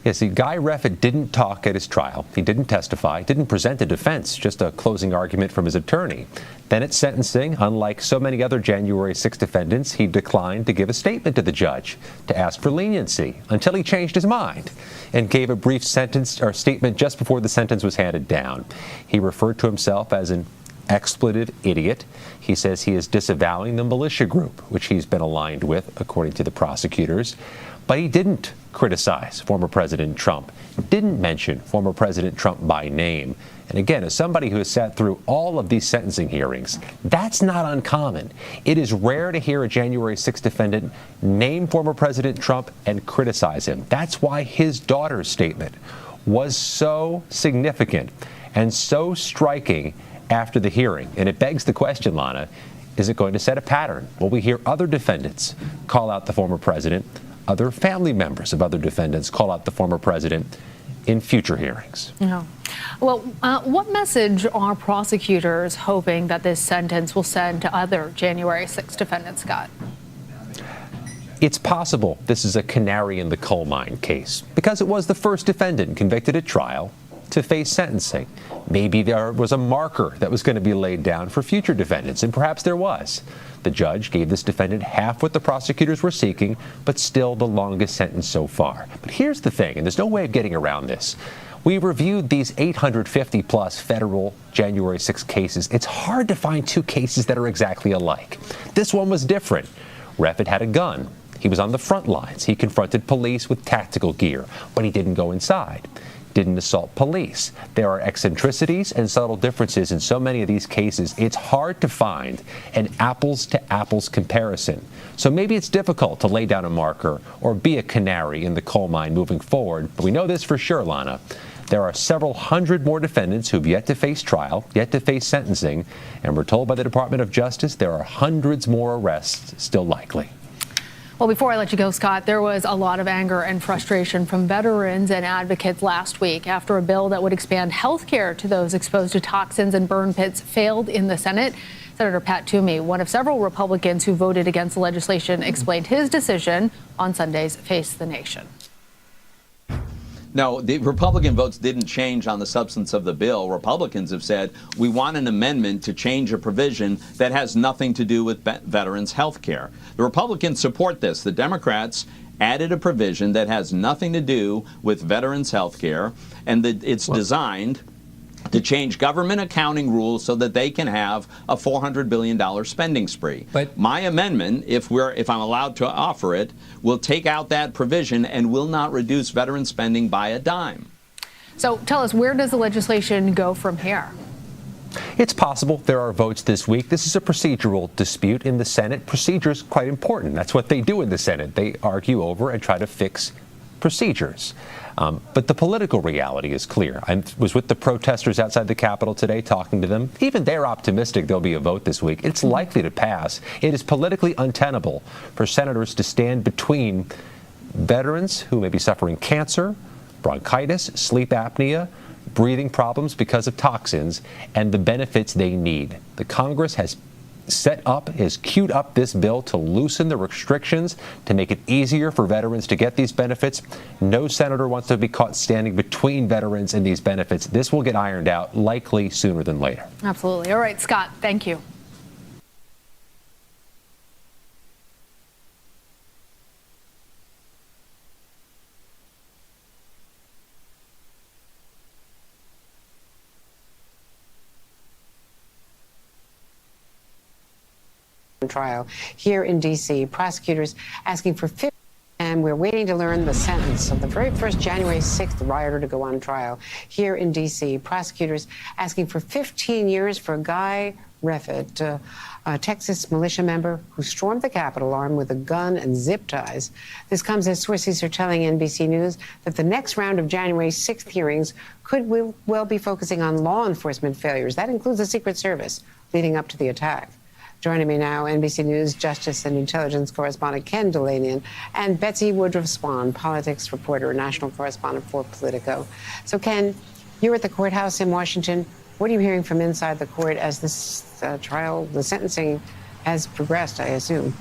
Yeah, see, Guy Reffitt didn't talk at his trial. He didn't testify, didn't present a defense, just a closing argument from his attorney. Then at sentencing, unlike so many other January 6 defendants, he declined to give a statement to the judge to ask for leniency until he changed his mind and gave a brief statement just before the sentence was handed down. He referred to himself as an expletive idiot. He says he is disavowing the militia group, which he's been aligned with, according to the prosecutors. But he didn't criticize former President Trump, didn't mention former President Trump by name. And again, as somebody who has sat through all of these sentencing hearings, that's not uncommon. It is rare to hear a January 6 defendant name former President Trump and criticize him. That's why his daughter's statement was so significant and so striking after the hearing. And it begs the question, Lana, is it going to set a pattern? Will we hear other defendants call out the former president, other family members of other defendants call out the former president in future hearings? No. Well, what message are prosecutors hoping that this sentence will send to other January 6 defendants, Scott? It's possible this is a canary in the coal mine case because it was the first defendant convicted at trial to face sentencing. Maybe there was a marker that was going to be laid down for future defendants, and perhaps there was. The judge gave this defendant half what the prosecutors were seeking, but still the longest sentence so far. But here's the thing, and there's no way of getting around this. We reviewed these 850-plus federal January 6 cases. It's hard to find two cases that are exactly alike. This one was different. Reffitt had a gun. He was on the front lines. He confronted police with tactical gear, but he didn't go inside. Didn't assault police. There are eccentricities and subtle differences in so many of these cases. It's hard to find an apples-to-apples comparison. So maybe it's difficult to lay down a marker or be a canary in the coal mine moving forward. But we know this for sure, Lana. There are several hundred more defendants who've yet to face trial, yet to face sentencing, and we're told by the Department of Justice there are hundreds more arrests still likely. Well, before I let you go, Scott, there was a lot of anger and frustration from veterans and advocates last week after a bill that would expand health care to those exposed to toxins and burn pits failed in the Senate. Senator Pat Toomey, one of several Republicans who voted against the legislation, explained his decision on Sunday's Face the Nation. No, the Republican votes didn't change on the substance of the bill. Republicans have said, we want an amendment to change a provision that has nothing to do with veterans' health care. The Republicans support this. The Democrats added a provision that has nothing to do with veterans' health care, and that it's designed to change government accounting rules so that they can have a $400 billion spending spree. But my amendment, if I'm allowed to offer it, will take out that provision and will not reduce veteran spending by a dime. So tell us, where does the legislation go from here? It's possible there are votes this week. This is a procedural dispute in the Senate. Procedure is quite important. That's what they do in the Senate. They argue over and try to fix procedures. But the political reality is clear. I was with the protesters outside the Capitol today talking to them. Even they're optimistic there'll be a vote this week. It's likely to pass. It is politically untenable for senators to stand between veterans who may be suffering cancer, bronchitis, sleep apnea, breathing problems because of toxins, and the benefits they need. The Congress has queued up this bill to loosen the restrictions, to make it easier for veterans to get these benefits. No senator wants to be caught standing between veterans and these benefits. This will get ironed out, likely sooner than later. Absolutely. All right, Scott, thank you. Trial here in D.C. Prosecutors asking for 50, and we're waiting to learn the sentence of the very first January 6th rioter to go on trial here in D.C. Prosecutors asking for 15 years for Guy Reffitt, a Texas militia member who stormed the Capitol armed with a gun and zip ties. This comes as sources are telling NBC News that the next round of January 6th hearings could well be focusing on law enforcement failures. That includes the Secret Service leading up to the attack. Joining me now, NBC News Justice and Intelligence correspondent Ken Delanian and Betsy Woodruff-Swan, politics reporter, national correspondent for Politico. So, Ken, you're at the courthouse in Washington. What are you hearing from inside the court as this trial, the sentencing, has progressed, I assume?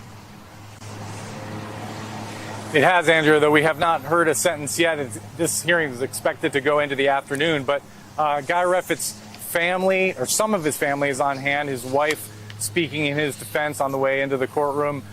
It has, Andrea, though we have not heard a sentence yet. This hearing is expected to go into the afternoon, but Guy Reffitt's family, or some of his family, is on hand. His wife speaking in his defense on the way into the courtroom.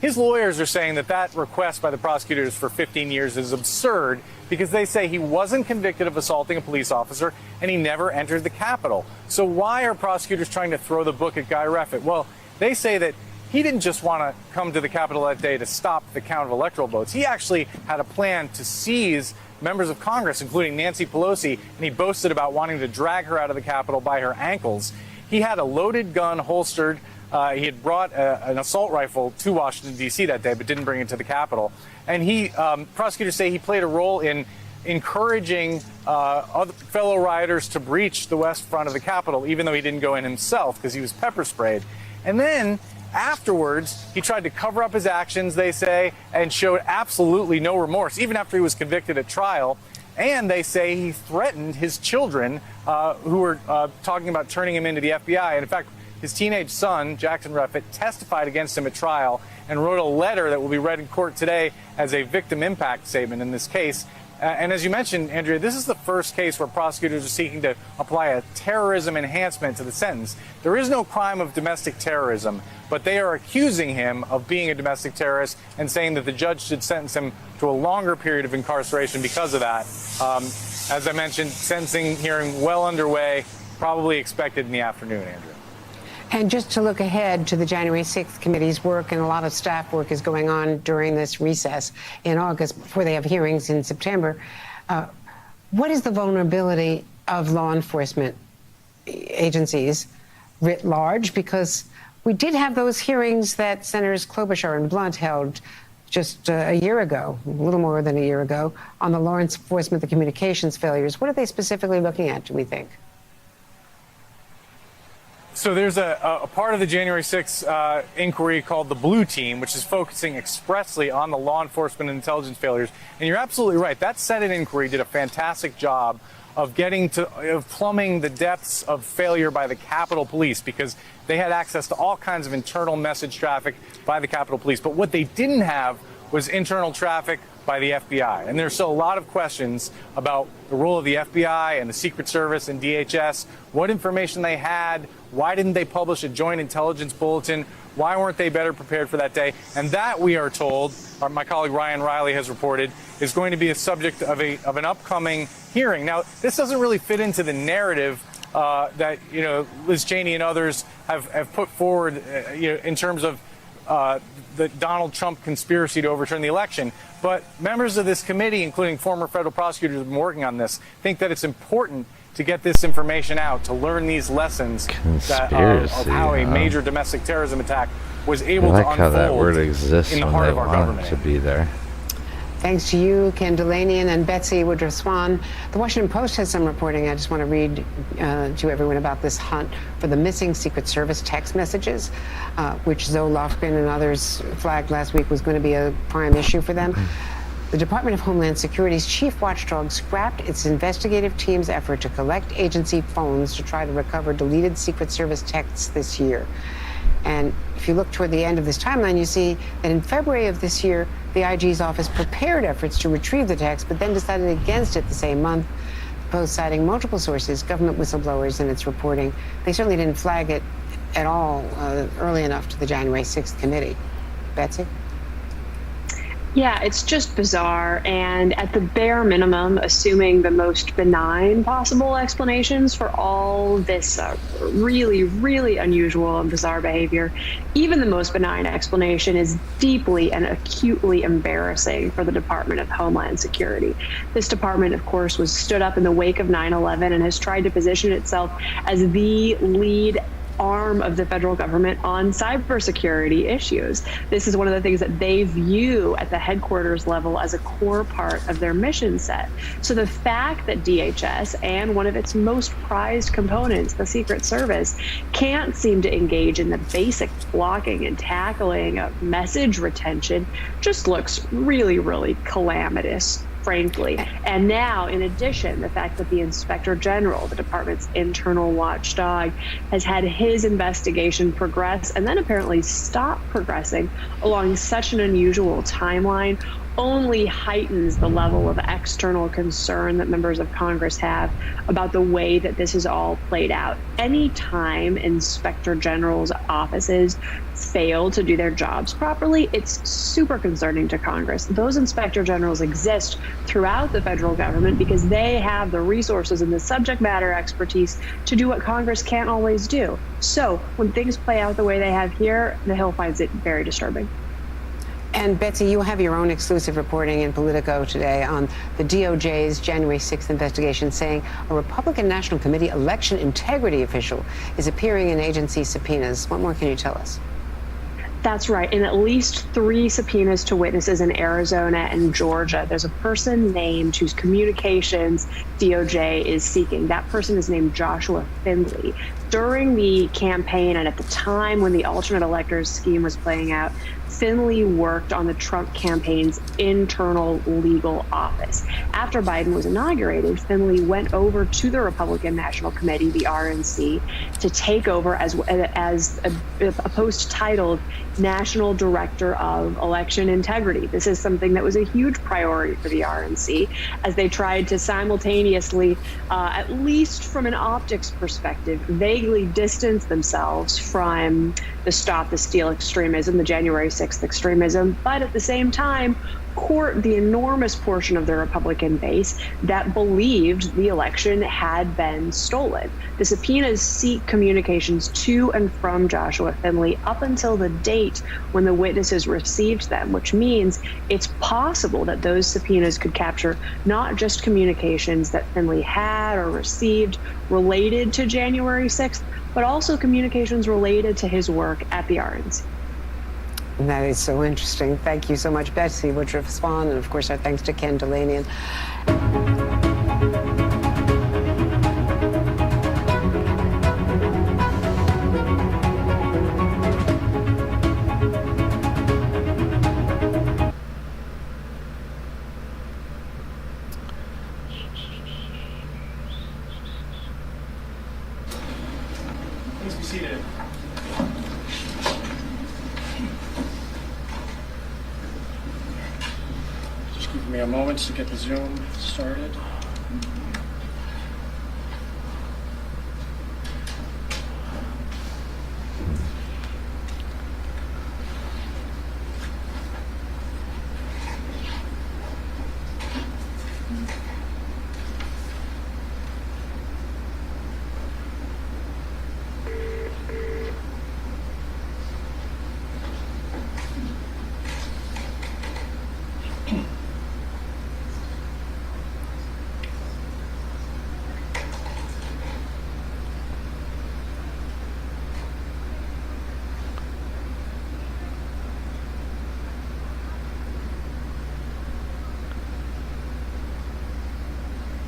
His lawyers are saying that request by the prosecutors for 15 years is absurd because they say he wasn't convicted of assaulting a police officer and he never entered the Capitol. So why are prosecutors trying to throw the book at Guy Reffitt? Well, they say that he didn't just want to come to the Capitol that day to stop the count of electoral votes. He actually had a plan to seize members of Congress, including Nancy Pelosi, and he boasted about wanting to drag her out of the Capitol by her ankles. He had a loaded gun holstered. He had brought an assault rifle to Washington, D.C. that day, but didn't bring it to the Capitol. And prosecutors say he played a role in encouraging other fellow rioters to breach the west front of the Capitol, even though he didn't go in himself because he was pepper sprayed. And then afterwards, he tried to cover up his actions, they say, and showed absolutely no remorse, even after he was convicted at trial. And they say he threatened his children who were talking about turning him into the FBI. And in fact, his teenage son, Jackson Reffitt, testified against him at trial and wrote a letter that will be read in court today as a victim impact statement in this case. And as you mentioned, Andrea, this is the first case where prosecutors are seeking to apply a terrorism enhancement to the sentence. There is no crime of domestic terrorism, but they are accusing him of being a domestic terrorist and saying that the judge should sentence him to a longer period of incarceration because of that. As I mentioned, sentencing hearing well underway, probably expected in the afternoon, Andrea. And just to look ahead to the January 6th committee's work, and a lot of staff work is going on during this recess in August before they have hearings in September. What is the vulnerability of law enforcement agencies writ large? Because we did have those hearings that Senators Klobuchar and Blunt held just a year ago, a little more than a year ago, on the law enforcement, the communications failures. What are they specifically looking at, do we think? So there's a part of the January 6th inquiry called the Blue Team, which is focusing expressly on the law enforcement and intelligence failures. And you're absolutely right. That Senate inquiry did a fantastic job of plumbing the depths of failure by the Capitol Police, because they had access to all kinds of internal message traffic by the Capitol Police. But what they didn't have was internal traffic by the FBI. And there's still a lot of questions about the role of the FBI and the Secret Service and DHS, what information they had, why didn't they publish a joint intelligence bulletin, why weren't they better prepared for that day? And that, we are told, my colleague Ryan Riley has reported, is going to be a subject of an upcoming hearing. Now, this doesn't really fit into the narrative that Liz Cheney and others have put forward in terms of the Donald Trump conspiracy to overturn the election. But members of this committee, including former federal prosecutors who have been working on this, think that it's important to get this information out, to learn these lessons of how a major domestic terrorism attack was able to unfold how that word exists in the when heart they of our want government. it to be there. Thanks to you, Ken Delanian and Betsy Woodruff Swan. The Washington Post has some reporting. I just want to read to everyone about this hunt for the missing Secret Service text messages, which Zoe Lofgren and others flagged last week was going to be a prime issue for them. The Department of Homeland Security's chief watchdog scrapped its investigative team's effort to collect agency phones to try to recover deleted Secret Service texts this year. And if you look toward the end of this timeline, you see that in February of this year, the IG's office prepared efforts to retrieve the text, but then decided against it the same month. The Post citing multiple sources, government whistleblowers in its reporting. They certainly didn't flag it at all early enough to the January 6th committee. Betsy? Yeah, it's just bizarre. And at the bare minimum, assuming the most benign possible explanations for all this really, really unusual and bizarre behavior, even the most benign explanation is deeply and acutely embarrassing for the Department of Homeland Security. This department, of course, was stood up in the wake of 9/11 and has tried to position itself as the lead arm of the federal government on cybersecurity issues. This is one of the things that they view at the headquarters level as a core part of their mission set. So the fact that DHS and one of its most prized components, the Secret Service, can't seem to engage in the basic blocking and tackling of message retention just looks really, really calamitous frankly. And now, in addition, the fact that the Inspector General, the department's internal watchdog, has had his investigation progress and then apparently stop progressing along such an unusual timeline only heightens the level of external concern that members of Congress have about the way that this is all played out. Anytime Inspector General's offices fail to do their jobs properly, it's super concerning to Congress. Those Inspector Generals exist throughout the federal government because they have the resources and the subject matter expertise to do what Congress can't always do. So when things play out the way they have here, the Hill finds it very disturbing. And Betsy, you have your own exclusive reporting in Politico today on the DOJ's January 6th investigation, saying a Republican National Committee election integrity official is appearing in agency subpoenas. What more can you tell us? That's right. In at least 3 subpoenas to witnesses in Arizona and Georgia, there's a person named whose communications DOJ is seeking. That person is named Joshua Findley. During the campaign and at the time when the alternate electors scheme was playing out, Findley worked on the Trump campaign's internal legal office. After Biden was inaugurated, Findley went over to the Republican National Committee, the RNC, to take over as a post titled National Director of Election Integrity. This is something that was a huge priority for the RNC as they tried to simultaneously, at least from an optics perspective, vaguely distance themselves from the Stop the Steal extremism, the January 6th extremism, but at the same time, court the enormous portion of the Republican base that believed the election had been stolen. The subpoenas seek communications to and from Joshua Findley up until the date when the witnesses received them, which means it's possible that those subpoenas could capture not just communications that Findley had or received related to January 6th, but also communications related to his work at the RNC. That is so interesting. Thank you so much, Betsy Woodruff-Spahn, and of course our thanks to Ken Delaney. Please be seated. Just give me a moment to get the Zoom started.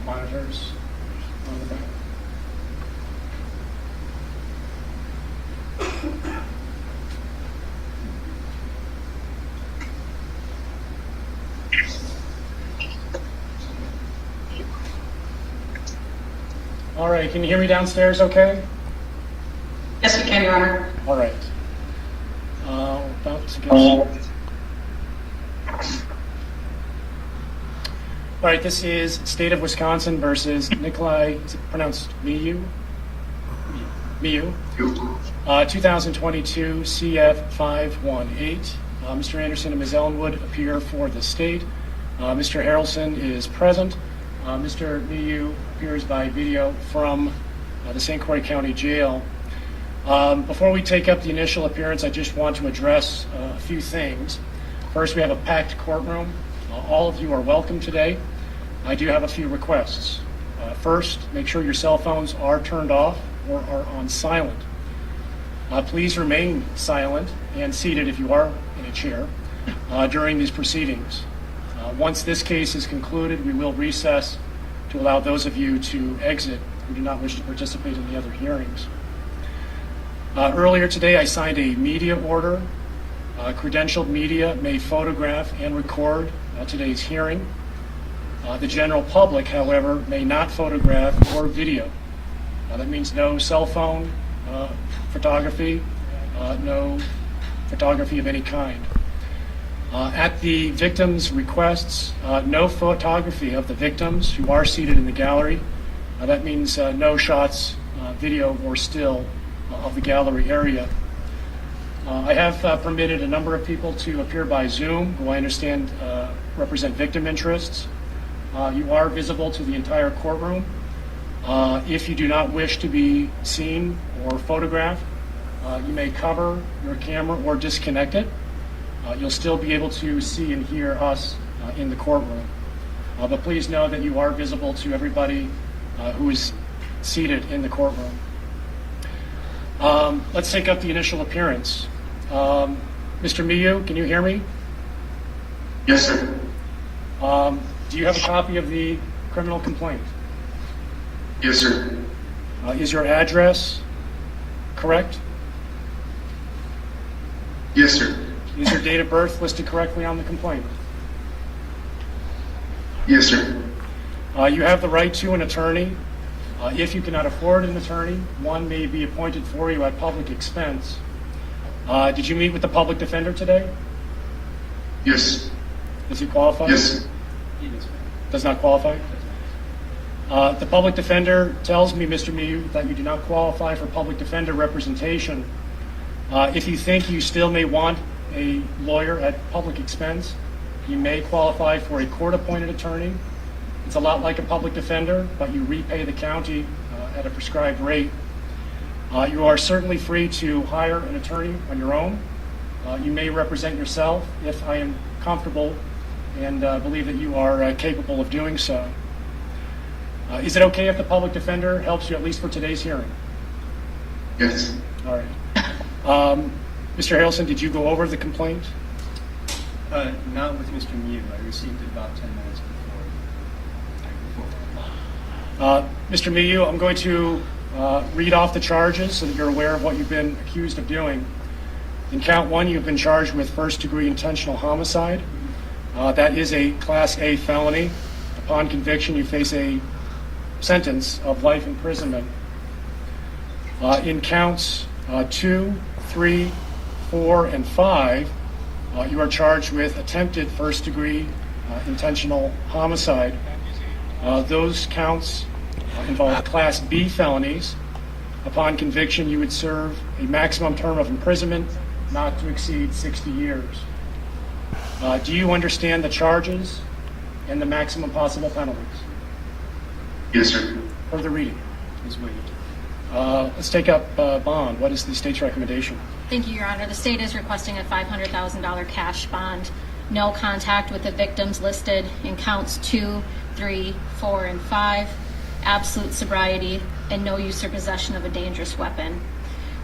Monitors on the back. All right, can you hear me downstairs okay? Yes, we can, Your Honor. All right. About to get started. All right, this is State of Wisconsin versus Nikolai, is it pronounced Miu? Miu. 2022 CF 518. Mr. Anderson and Ms. Ellenwood appear for the state. Mr. Harrelson is present. Mr. Miu appears by video from the St. Croix County Jail. Before we take up the initial appearance, I just want to address a few things. First, we have a packed courtroom. All of you are welcome today. I do have a few requests. First, make sure your cell phones are turned off or are on silent. Please remain silent and seated if you are in a chair during these proceedings. Once this case is concluded, we will recess to allow those of you to exit who do not wish to participate in the other hearings. Earlier today, I signed a media order. Credentialed media may photograph and record today's hearing. The general public, however, may not photograph or video. That means no cell phone photography, no photography of any kind. At the victims' requests, no photography of the victims who are seated in the gallery. That means no shots, video, or still of the gallery area. I have permitted a number of people to appear by Zoom, who I understand represent victim interests. You are visible to the entire courtroom. If you do not wish to be seen or photographed, you may cover your camera or disconnect it. You'll still be able to see and hear us in the courtroom. But please know that you are visible to everybody who is seated in the courtroom. Let's take up the initial appearance. Mr. Miyu, can you hear me? Yes, sir. Do you have a copy of the criminal complaint? Yes, sir. Is your address correct? Yes, sir. Is your date of birth listed correctly on the complaint? Yes, sir. You have the right to an attorney. If you cannot afford an attorney, one may be appointed for you at public expense. Did you meet with the public defender today? Yes. Does he qualify? Yes. Does not qualify? The public defender tells me, Mr. Miyu, that you do not qualify for public defender representation. If you think you still may want a lawyer at public expense, you may qualify for a court-appointed attorney. It's a lot like a public defender, but you repay the county at a prescribed rate. You are certainly free to hire an attorney on your own. You may represent yourself if I am comfortable and believe that you are capable of doing so. Is it okay if the public defender helps you at least for today's hearing? Yes. All right. Mr. Harrelson, did you go over the complaint? Not with Mr. Miyu. I received it about 10 minutes before. Mr. Miyu, I'm going to read off the charges so that you're aware of what you've been accused of doing. In count 1, you've been charged with first-degree intentional homicide. That is a Class A felony. Upon conviction, you face a sentence of life imprisonment. In counts 2, 3, 4, and 5, you are charged with attempted first-degree intentional homicide. Those counts involve Class B felonies. Upon conviction, you would serve a maximum term of imprisonment not to exceed 60 years. Do you understand the charges and the maximum possible penalties? Yes, sir. Further reading is waived. Let's take up bond. What is the state's recommendation? Thank you, Your Honor. The state is requesting a $500,000 cash bond. No contact with the victims listed in counts 2, 3, 4, and 5. Absolute sobriety and no use or possession of a dangerous weapon.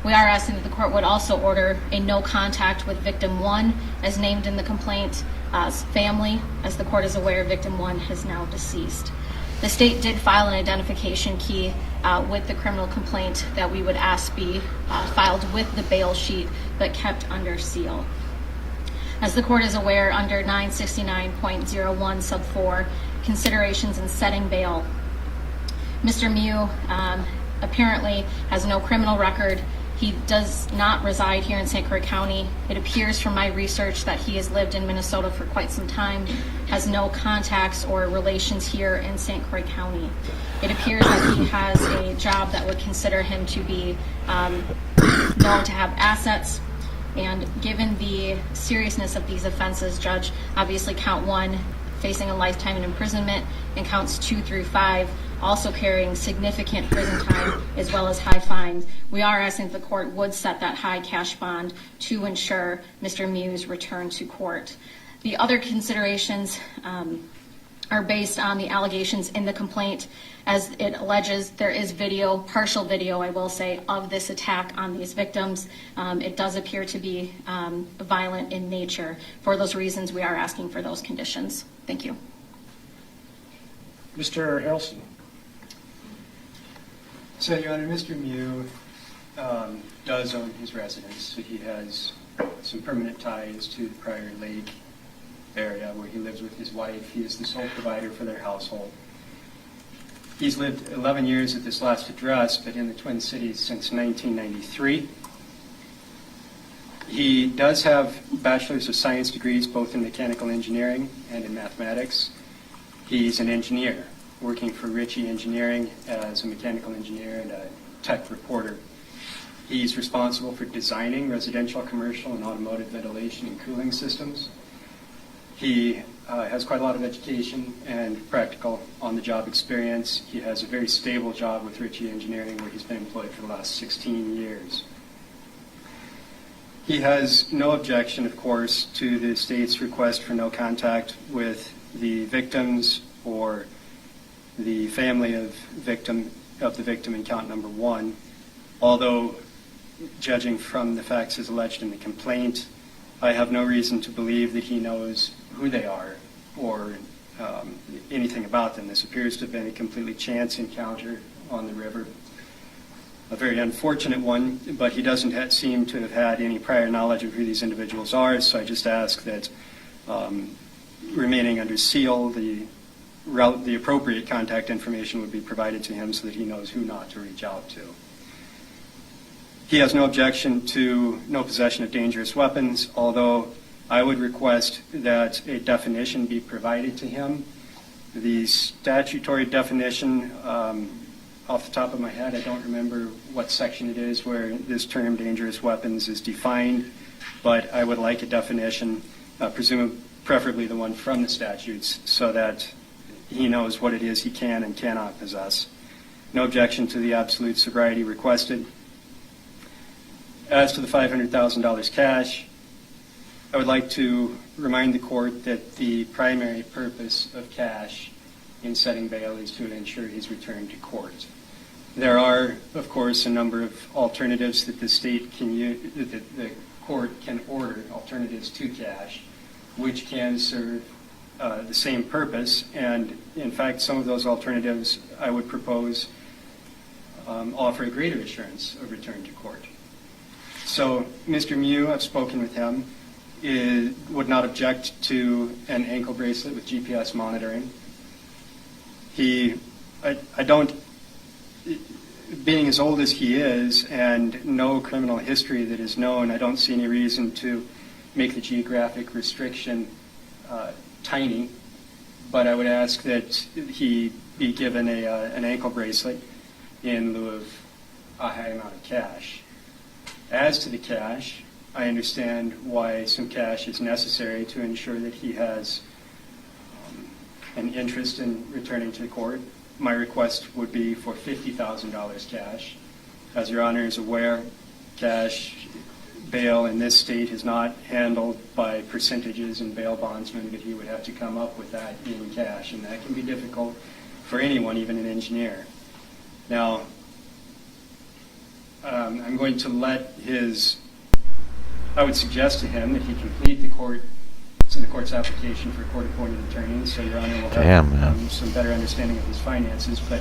We are asking that the court would also order a no contact with victim 1 as named in the complaint family. As the court is aware, victim 1 is now deceased. The state did file an identification key with the criminal complaint that we would ask be filed with the bail sheet but kept under seal. As the court is aware, under 969.01 sub 4, considerations in setting bail, Mr. Miyu apparently has no criminal record. He does not reside here in St. Croix County. It appears from my research that he has lived in Minnesota for quite some time, has no contacts or relations here in St. Croix County. It appears that he has a job that would consider him to be known to have assets. And given the seriousness of these offenses, Judge, obviously count 1 facing a lifetime in imprisonment and counts 2 through 5 also carrying significant prison time as well as high fines. We are asking that the court would set that high cash bond to ensure Mr. Miyu's return to court. The other considerations are based on the allegations in the complaint. As it alleges, there is video, partial video, I will say, of this attack on these victims. It does appear to be violent in nature. For those reasons, we are asking for those conditions. Thank you. Mr. Harrelson. So, Your Honor, Mr. Miyu does own his residence. So he has some permanent ties to the prior lake area where he lives with his wife. He is the sole provider for their household. He's lived 11 years at this last address, but in the Twin Cities since 1993. He does have Bachelor's of Science degrees both in mechanical engineering and in mathematics. He's an engineer, working for Ritchie Engineering as a mechanical engineer and a tech reporter. He's responsible for designing residential, commercial, and automotive ventilation and cooling systems. He has quite a lot of education and practical on-the-job experience. He has a very stable job with Ritchie Engineering where he's been employed for the last 16 years. He has no objection, of course, to the state's request for no contact with the victims or the family of the victim in count number 1, although judging from the facts as alleged in the complaint, I have no reason to believe that he knows who they are or anything about them. This appears to have been a completely chance encounter on the river. A very unfortunate one, but he doesn't seem to have had any prior knowledge of who these individuals are, so I just ask that remaining under seal, the appropriate contact information would be provided to him so that he knows who not to reach out to. He has no objection to no possession of dangerous weapons, although I would request that a definition be provided to him. The statutory definition, off the top of my head, I don't remember what section it is where this term dangerous weapons is defined, but I would like a definition, preferably the one from the statutes, so that he knows what it is he can and cannot possess. No objection to the absolute sobriety requested. As to the $500,000 cash, I would like to remind the court that the primary purpose of cash in setting bail is to ensure his return to court. There are, of course, a number of alternatives that the state can use, that the court can order, alternatives to cash, which can serve the same purpose. And in fact, some of those alternatives I would propose offer a greater assurance of return to court. So Mr. Mew, I've spoken with him, would not object to an ankle bracelet with GPS monitoring. Being as old as he is and no criminal history that is known, I don't see any reason to make the geographic restriction tiny, but I would ask that he be given an ankle bracelet in lieu of a high amount of cash. As to the cash, I understand why some cash is necessary to ensure that he has an interest in returning to the court. My request would be for $50,000 cash. As Your Honor is aware, cash bail in this state is not handled by percentages and bail bondsmen, but he would have to come up with that in cash, and that can be difficult for anyone, even an engineer. Now, I'm going to I would suggest to him that he complete the court's application for court-appointed attorneys, so Your Honor will have some better understanding of his finances. But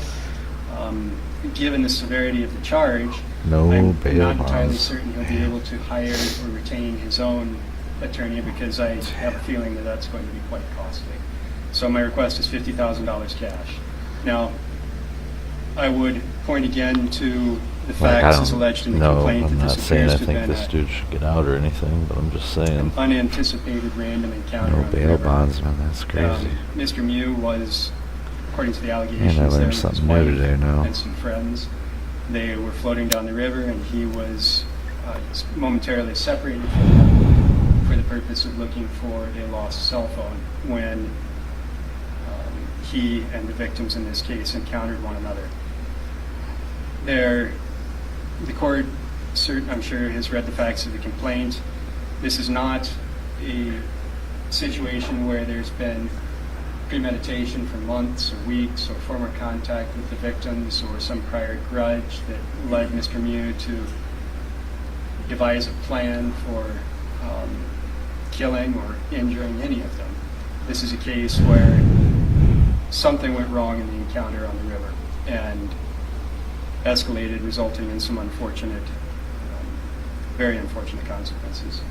given the severity of the charge, I'm not entirely certain he'll be able to hire or retain his own attorney, because I have a feeling that that's going to be quite costly. So my request is $50,000 cash. Now, I would point again to the facts as alleged in the complaint. I'm not saying I think this dude should get out or anything, but I'm just saying. Unanticipated random encounter. No bail bondsman, that's crazy. Mr. Mew was, according to the allegations, I learned something new today now. And some friends. They were floating down the river, and he was momentarily separated from them for the purpose of looking for a lost cell phone when he and the victims in this case encountered one another. The court, I'm sure, has read the facts of the complaint. This is not a situation where there's been premeditation for months or weeks or former contact with the victims or some prior grudge that led Mr. Mew to devise a plan for killing or injuring any of them. This is a case where something went wrong in the encounter on the river and escalated, resulting in some unfortunate, very unfortunate consequences.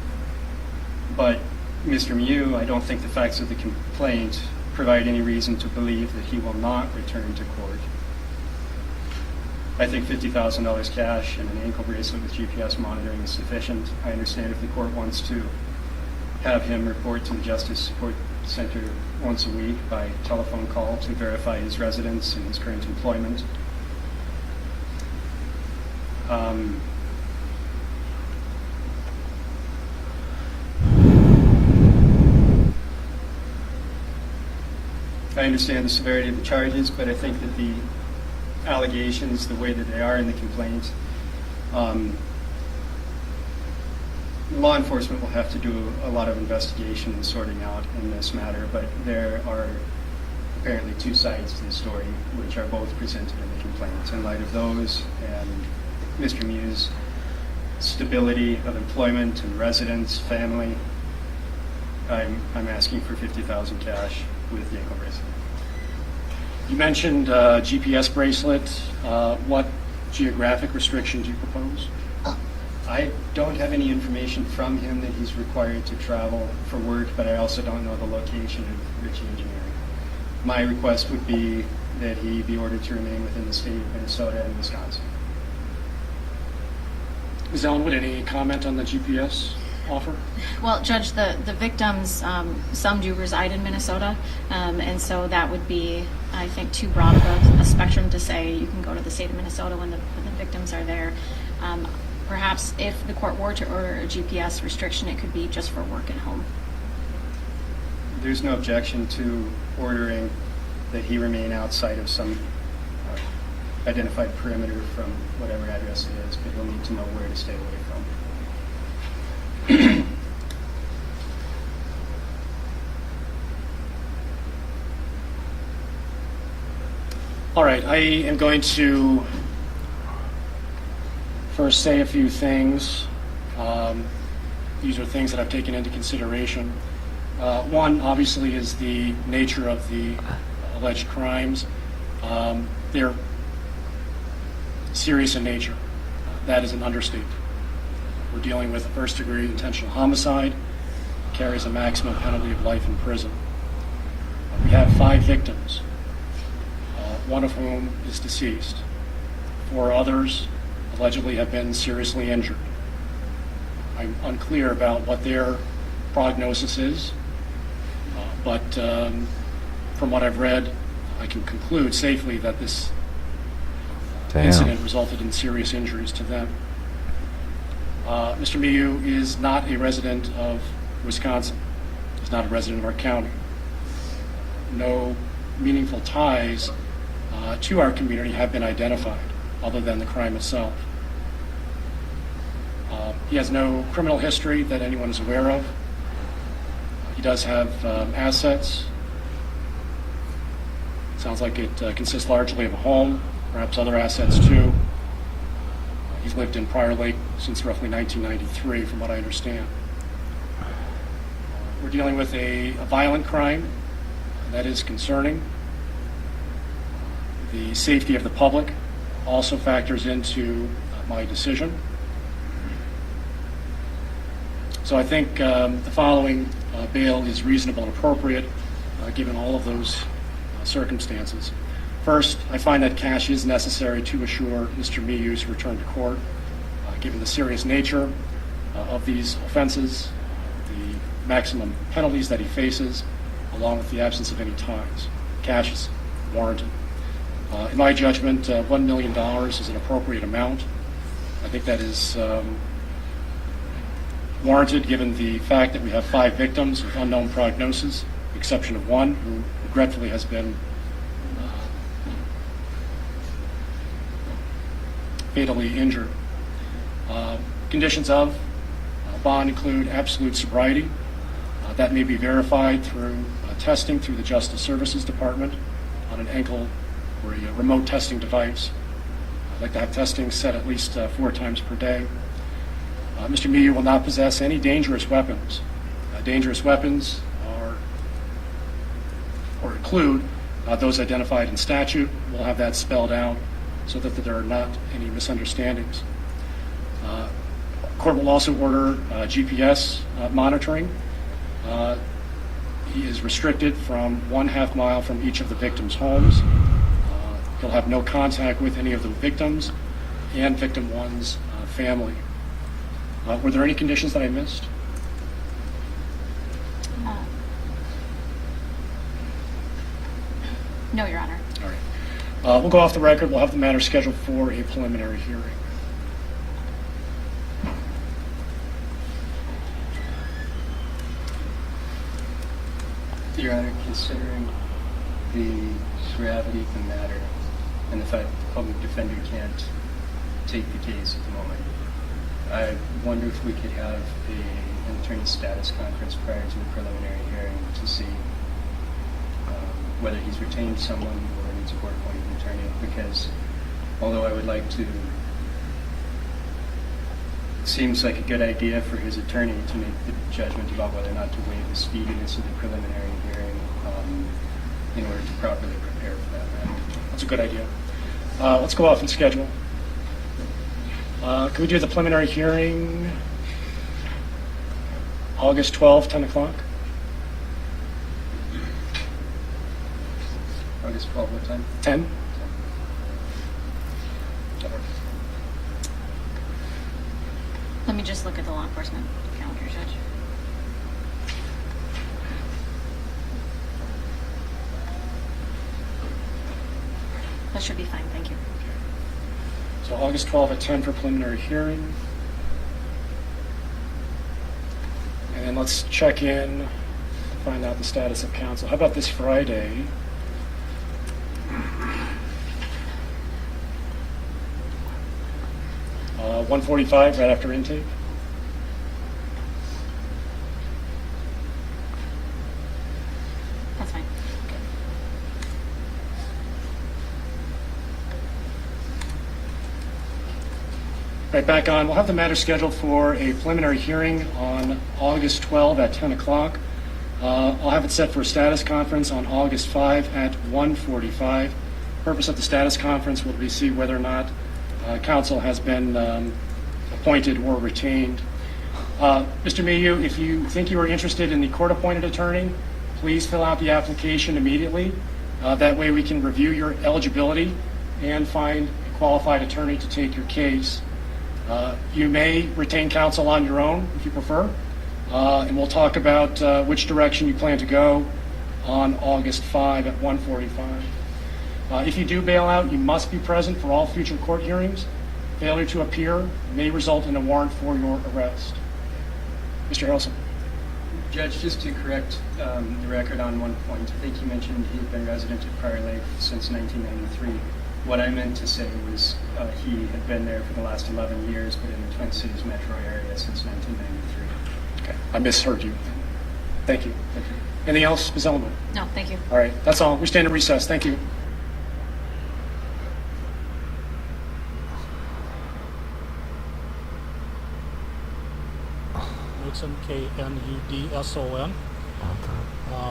But Mr. Mew, I don't think the facts of the complaint provide any reason to believe that he will not return to court. I think $50,000 cash and an ankle bracelet with GPS monitoring is sufficient. I understand if the court wants to have him report to the Justice Support Center once a week by telephone call to verify his residence and his current employment. I understand the severity of the charges, but I think that the allegations, the way that they are in the complaint, law enforcement will have to do a lot of investigation and sorting out in this matter, but there are apparently two sides to the story, which are both presented in the complaint. In light of those and Mr. Mew's stability of employment and residence, family, I'm asking for $50,000 cash with the ankle bracelet. You mentioned GPS bracelet. What geographic restrictions do you propose? I don't have any information from him that he's required to travel for work, but I also don't know the location of Ritchie Engineering. My request would be that he be ordered to remain within the state of Minnesota and Wisconsin. Ms. Ellenwood, any comment on the GPS offer? Well, Judge, the victims, some do reside in Minnesota, and so that would be, I think, too broad of a spectrum to say you can go to the state of Minnesota when the victims are there. Perhaps if the court were to order a GPS restriction, it could be just for work and home. There's no objection to ordering that he remain outside of some identified perimeter from whatever address it is, but he'll need to know where to stay away from. All right, I am going to first say a few things. These are things that I've taken into consideration. One, obviously, is the nature of the alleged crimes. They're serious in nature. That is an understatement. We're dealing with a first-degree intentional homicide, carries a maximum penalty of life in prison. We have 5 victims, one of whom is deceased. 4 others allegedly have been seriously injured. I'm unclear about what their prognosis is, but from what I've read, I can conclude safely that this incident resulted in serious injuries to them. Mr. Mew is not a resident of Wisconsin. He's not a resident of our county. No meaningful ties to our community have been identified other than the crime itself. He has no criminal history that anyone is aware of. He does have assets. Sounds like it consists largely of a home, perhaps other assets too. He's lived in Prior Lake since roughly 1993, from what I understand. We're dealing with a violent crime. That is concerning. The safety of the public also factors into my decision. So I think the following bail is reasonable and appropriate given all of those circumstances. First, I find that cash is necessary to assure Mr. Mew's return to court, given the serious nature of these offenses, the maximum penalties that he faces, along with the absence of any ties. Cash is warranted. In my judgment, $1 million is an appropriate amount. I think that is warranted given the fact that we have 5 victims with unknown prognosis, with the exception of one who regretfully has been fatally injured. Conditions of bond include absolute sobriety. That may be verified through testing through the Justice Services Department on an ankle or a remote testing device. I'd like to have testing set at least 4 times per day. Mr. Mew will not possess any dangerous weapons. Dangerous weapons include those identified in statute. We'll have that spelled out so that there are not any misunderstandings. Court will also order GPS monitoring. He is restricted from 1/2 mile from each of the victims' homes. He'll have no contact with any of the victims and victim one's family. Were there any conditions that I missed? No, Your Honor. All right. We'll go off the record. We'll have the matter scheduled for a preliminary hearing. Your Honor, considering the gravity of the matter and the fact that the public defender can't take the case at the moment, I wonder if we could have an attorney status conference prior to the preliminary hearing to see whether he's retained someone or needs a court-appointed attorney, because although I would like to, it seems like a good idea for his attorney to make the judgment about whether or not to waive the speediness of the preliminary hearing in order to properly prepare for that matter. That's a good idea. Let's go off and schedule. Can we do the preliminary hearing August 12th, 10 o'clock? August 12th, what time? 10? Let me just look at the law enforcement calendar, Judge. That should be fine, thank you. So August 12th at 10 for preliminary hearing. And then let's check in, find out the status of counsel. How about this Friday? Uh, 1:45 right after intake. That's fine. Right, back on. We'll have the matter scheduled for a preliminary hearing on August 12 at 10 o'clock. I'll have it set for a status conference on August 5 at 1:45. Purpose of the status conference will be to see whether or not counsel has been appointed or retained. Mr. Mayu, if you think you are interested in the court-appointed attorney, please fill out the application immediately. That way we can review your eligibility and find a qualified attorney to take your case. You may retain counsel on your own if you prefer, and we'll talk about which direction you plan to go on August 5 at 1:45. If you do bail out, you must be present for all future court hearings. Failure to appear may result in a warrant for your arrest. Mr. Harrelson. Judge, just to correct the record on one point, I think you mentioned he had been resident at Prior Lake since 1993. What I meant to say was he had been there for the last 11 years, but in the Twin Cities metro area since 1993. Okay, I misheard you. Thank you. Thank you. Anything else, Ms. Ellenwood? No, thank you. All right, that's all. We stand in recess. Thank you. Knudson, Knudson.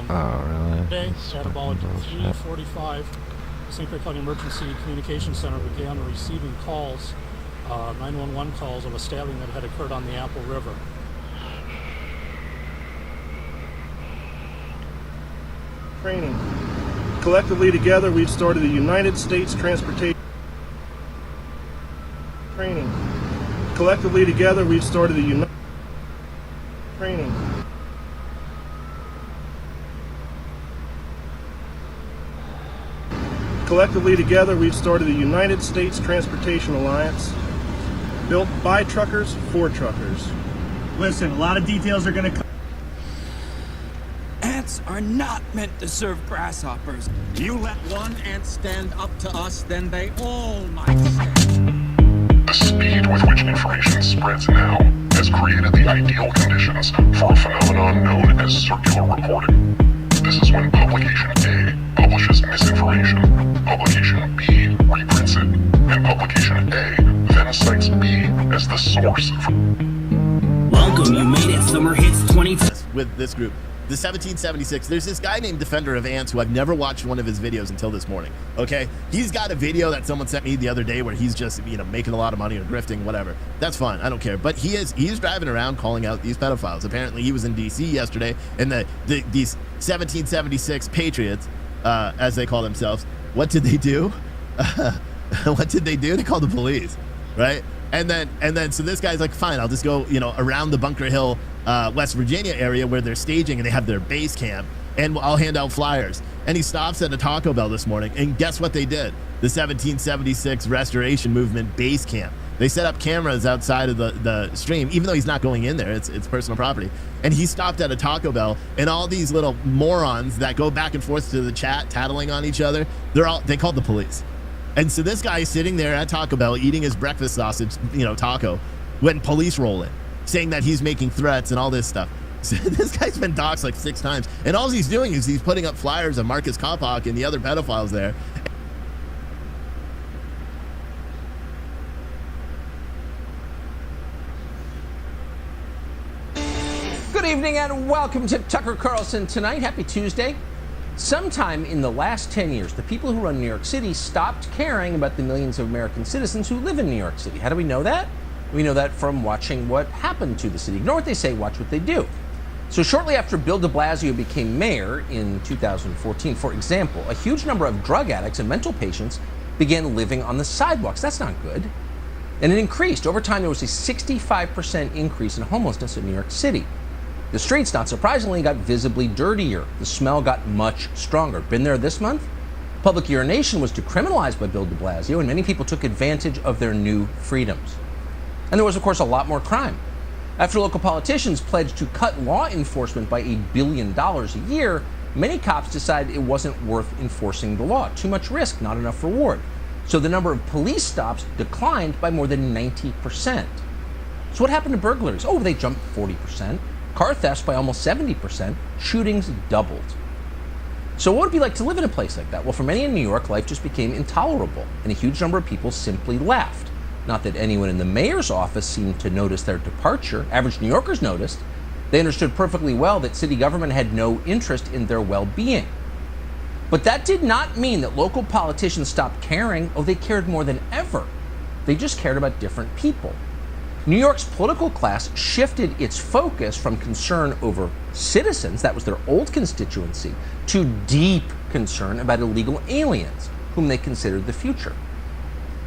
Oh, really? Today, at about 3:45, the St. Clair County Emergency Communications Center began receiving calls, 911 calls of a stabbing that had occurred on the Apple River. Training. Collectively together, we've started the United States Transportation Training. Collectively together, we've started the United Training. Collectively together, we've started the United States Transportation Alliance, built by truckers for truckers. Listen, a lot of details are going to come. Ants are not meant to serve grasshoppers. You let one ant stand up to us, then they all might stand. The speed with which information spreads now has created the ideal conditions for a phenomenon known as circular reporting. This is when publication A publishes misinformation, publication B reprints it, and publication A then cites B as the source. Welcome, you made it. Summer Hits 20. With this group. the 1776, there's this guy named Defender of Ants who I've never watched one of his videos until this morning, okay? He's got a video that someone sent me the other day where he's just, making a lot of money or grifting, whatever. That's fine, I don't care. But he's driving around calling out these pedophiles. Apparently he was in D.C. yesterday, and these 1776 patriots, as they call themselves, what did they do? What did they do? They called the police, right? And then so this guy's like, fine, I'll just go, around the Bunker Hill, West Virginia area where they're staging and they have their base camp, and I'll hand out flyers. And he stops at a Taco Bell this morning, and guess what they did? The 1776 Restoration Movement base camp. They set up cameras outside of the stream, even though he's not going in there. It's personal property. And he stopped at a Taco Bell, and all these little morons that go back and forth to the chat, tattling on each other, they called the police. And so this guy is sitting there at Taco Bell eating his breakfast sausage, taco, when police roll in, saying that he's making threats and all this stuff. So this guy's been doxxed like 6 times. And all he's doing is he's putting up flyers of Marcus Kopach and the other pedophiles there. Good evening and welcome to Tucker Carlson Tonight. Happy Tuesday. Sometime in the last 10 years, the people who run New York City stopped caring about the millions of American citizens who live in New York City. How do we know that? We know that from watching what happened to the city. Ignore what they say, watch what they do. So shortly after Bill de Blasio became mayor in 2014, for example, a huge number of drug addicts and mental patients began living on the sidewalks. That's not good. And it increased. Over time, there was a 65% increase in homelessness in New York City. The streets, not surprisingly, got visibly dirtier. The smell got much stronger. Been there this month? Public urination was decriminalized by Bill de Blasio, and many people took advantage of their new freedoms. And there was, of course, a lot more crime. After local politicians pledged to cut law enforcement by $1 billion a year, many cops decided it wasn't worth enforcing the law. Too much risk, not enough reward. So the number of police stops declined by more than 90%. So what happened to burglaries? Oh, they jumped 40%. Car thefts by almost 70%, shootings doubled. So what would it be like to live in a place like that? Well, for many in New York, life just became intolerable, and a huge number of people simply left. Not that anyone in the mayor's office seemed to notice their departure. Average New Yorkers noticed. They understood perfectly well that city government had no interest in their well-being. But that did not mean that local politicians stopped caring. Oh, they cared more than ever. They just cared about different people. New York's political class shifted its focus from concern over citizens, that was their old constituency, to deep concern about illegal aliens, whom they considered the future.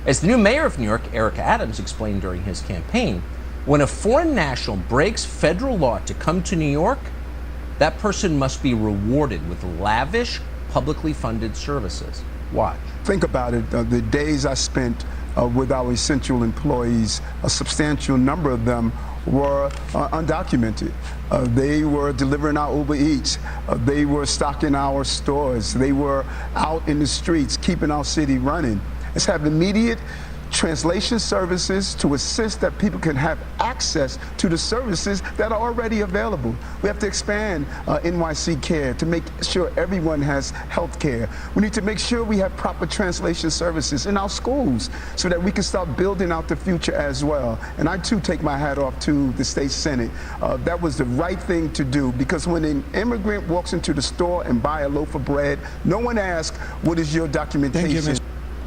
As the new mayor of New York, Eric Adams, explained during his campaign, when a foreign national breaks federal law to come to New York, that person must be rewarded with lavish, publicly funded services. Watch. Think about it, the days I spent with our essential employees, a substantial number of them were undocumented. They were delivering our Uber Eats. They were stocking our stores. They were out in the streets, keeping our city running. Let's have immediate translation services to assist that people can have access to the services that are already available. We have to expand NYC Care to make sure everyone has health care. We need to make sure we have proper translation services in our schools so that we can start building out the future as well. And I too take my hat off to the state Senate. That was the right thing to do, because when an immigrant walks into the store and buy a loaf of bread, no one asks, what is your documentation?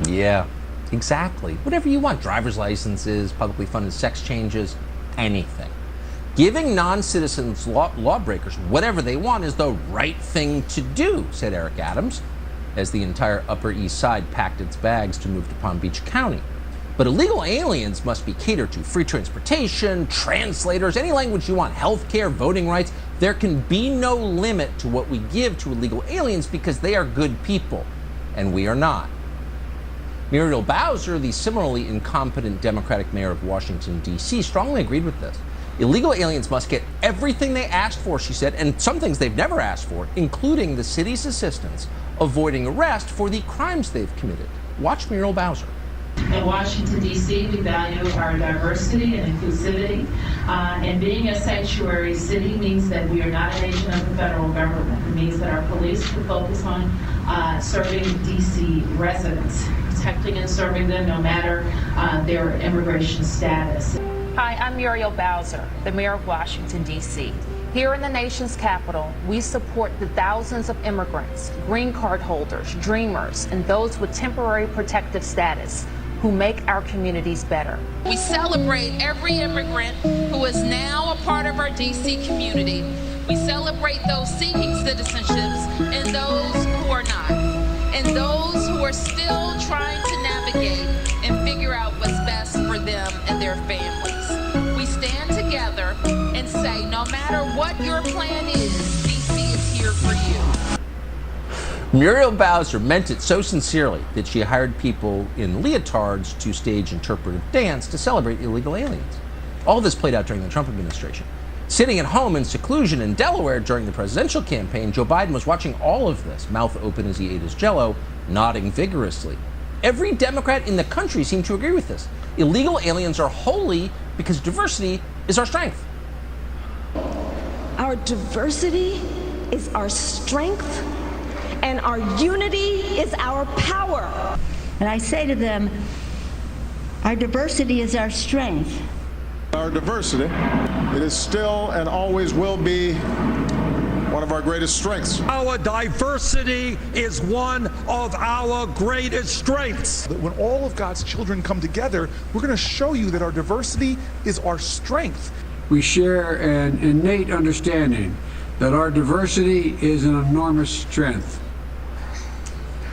Yeah. Exactly. Whatever you want. Driver's licenses, publicly funded sex changes, anything. Giving non-citizens, lawbreakers, whatever they want is the right thing to do, said Eric Adams, as the entire Upper East Side packed its bags to move to Palm Beach County. But illegal aliens must be catered to. Free transportation, translators, any language you want, health care, voting rights. There can be no limit to what we give to illegal aliens because they are good people, and we are not. Muriel Bowser, the similarly incompetent Democratic mayor of Washington, D.C., strongly agreed with this. Illegal aliens must get everything they asked for, she said, and some things they've never asked for, including the city's assistance, avoiding arrest for the crimes they've committed. Watch Muriel Bowser. In Washington, D.C., we value our diversity and inclusivity. And being a sanctuary city means that we are not an agent of the federal government. It means that our police will focus on serving D.C. residents, protecting and serving them no matter their immigration status. Hi, I'm Muriel Bowser, the mayor of Washington, D.C. Here in the nation's capital, we support the thousands of immigrants, green card holders, dreamers, and those with temporary protective status who make our communities better. We celebrate every immigrant who is now a part of our DC community. We celebrate those seeking citizenships and those who are not, and those who are still trying to navigate and figure out what's best for them and their families. We stand together and say, no matter what your plan is, DC is here for you. Muriel Bowser meant it so sincerely that she hired people in leotards to stage interpretive dance to celebrate illegal aliens. All this played out during the Trump administration. Sitting at home in seclusion in Delaware during the presidential campaign, Joe Biden was watching all of this, mouth open as he ate his Jell-O, nodding vigorously. Every Democrat in the country seemed to agree with this. Illegal aliens are holy because diversity is our strength. Our diversity is our strength, and our unity is our power. And I say to them, our diversity is our strength. Our diversity, it is still and always will be one of our greatest strengths. Our diversity is one of our greatest strengths. When all of God's children come together, we're going to show you that our diversity is our strength. We share an innate understanding that our diversity is an enormous strength.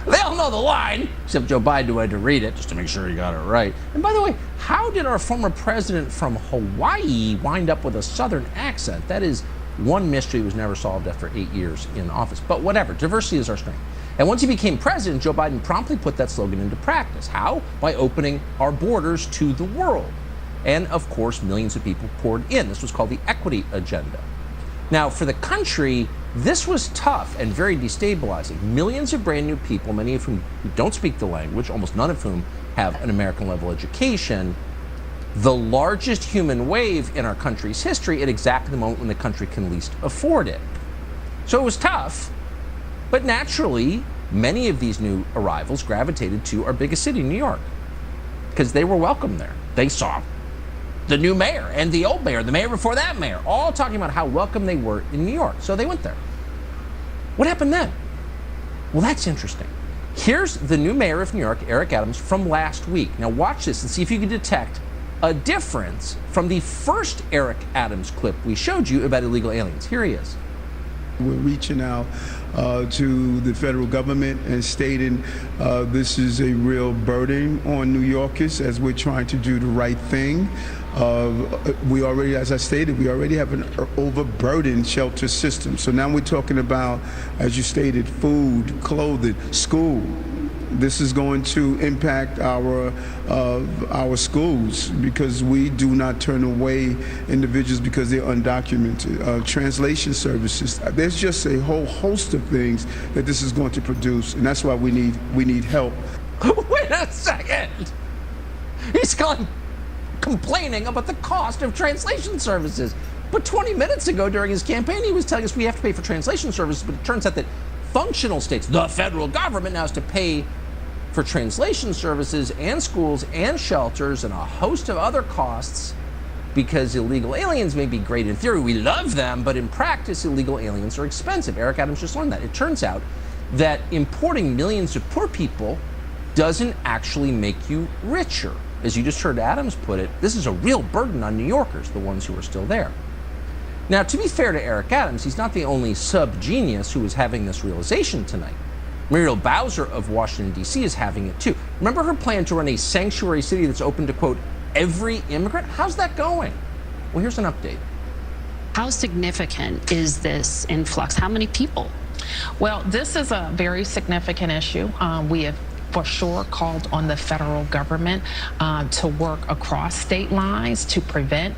They all know the line, except Joe Biden who had to read it just to make sure he got it right. And by the way, how did our former president from Hawaii wind up with a Southern accent? That is one mystery was never solved after 8 years in office. But whatever, diversity is our strength. And once he became president, Joe Biden promptly put that slogan into practice. How? By opening our borders to the world. And of course, millions of people poured in. This was called the equity agenda. Now, for the country, this was tough and very destabilizing. Millions of brand new people, many of whom don't speak the language, almost none of whom have an American level education, the largest human wave in our country's history at exactly the moment when the country can least afford it. So it was tough, but naturally, many of these new arrivals gravitated to our biggest city, New York, because they were welcome there. They saw the new mayor and the old mayor, the mayor before that mayor, all talking about how welcome they were in New York. So they went there. What happened then? Well, that's interesting. Here's the new mayor of New York, Eric Adams, from last week. Now watch this and see if you can detect a difference from the first Eric Adams clip we showed you about illegal aliens. Here he is. We're reaching out to the federal government and stating this is a real burden on New Yorkers as we're trying to do the right thing. We already, as I stated, we already have an overburdened shelter system. So now we're talking about, as you stated, food, clothing, school. This is going to impact our schools because we do not turn away individuals because they're undocumented. Translation services. There's just a whole host of things that this is going to produce, and that's why we need help. Wait a second. He's complaining about the cost of translation services. But 20 minutes ago during his campaign, he was telling us we have to pay for translation services, but it turns out that functional states, the federal government, now has to pay for translation services and schools and shelters and a host of other costs because illegal aliens may be great in theory. We love them, but in practice, illegal aliens are expensive. Eric Adams just learned that. It turns out that importing millions of poor people doesn't actually make you richer. As you just heard Adams put it, this is a real burden on New Yorkers, the ones who are still there. Now, to be fair to Eric Adams, he's not the only sub-genius who is having this realization tonight. Muriel Bowser of Washington, D.C. is having it too. Remember her plan to run a sanctuary city that's open to, quote, every immigrant? How's that going? Well, here's an update. How significant is this influx? How many people? Well, this is a very significant issue. We have for sure called on the federal government to work across state lines to prevent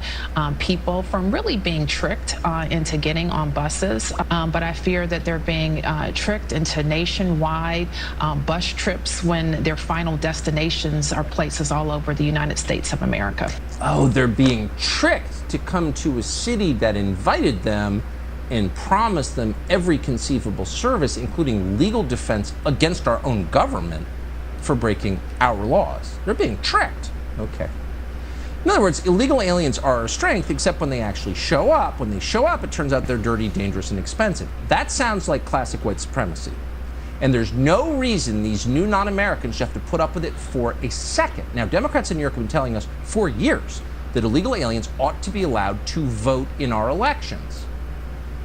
people from really being tricked into getting on buses. But I fear that they're being tricked into nationwide bus trips when their final destinations are places all over the United States of America. Oh, they're being tricked to come to a city that invited them and promised them every conceivable service, including legal defense against our own government for breaking our laws. They're being tricked. Okay. In other words, illegal aliens are our strength, except when they actually show up. When they show up, it turns out they're dirty, dangerous, and expensive. That sounds like classic white supremacy. And there's no reason these new non-Americans should have to put up with it for a second. Now, Democrats in New York have been telling us for years that illegal aliens ought to be allowed to vote in our elections.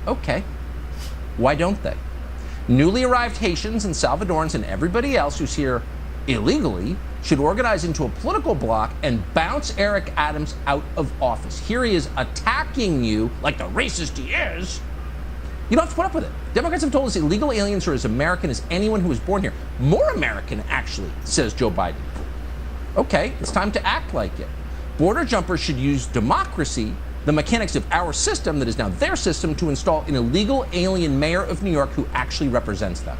Okay, why don't they? Newly arrived Haitians and Salvadorans and everybody else who's here illegally should organize into a political bloc and bounce Eric Adams out of office. Here he is attacking you like the racist he is. You don't have to put up with it. Democrats have told us illegal aliens are as American as anyone who was born here. More American, actually, says Joe Biden. Okay, it's time to act like it. Border jumpers should use democracy, the mechanics of our system that is now their system, to install an illegal alien mayor of New York who actually represents them.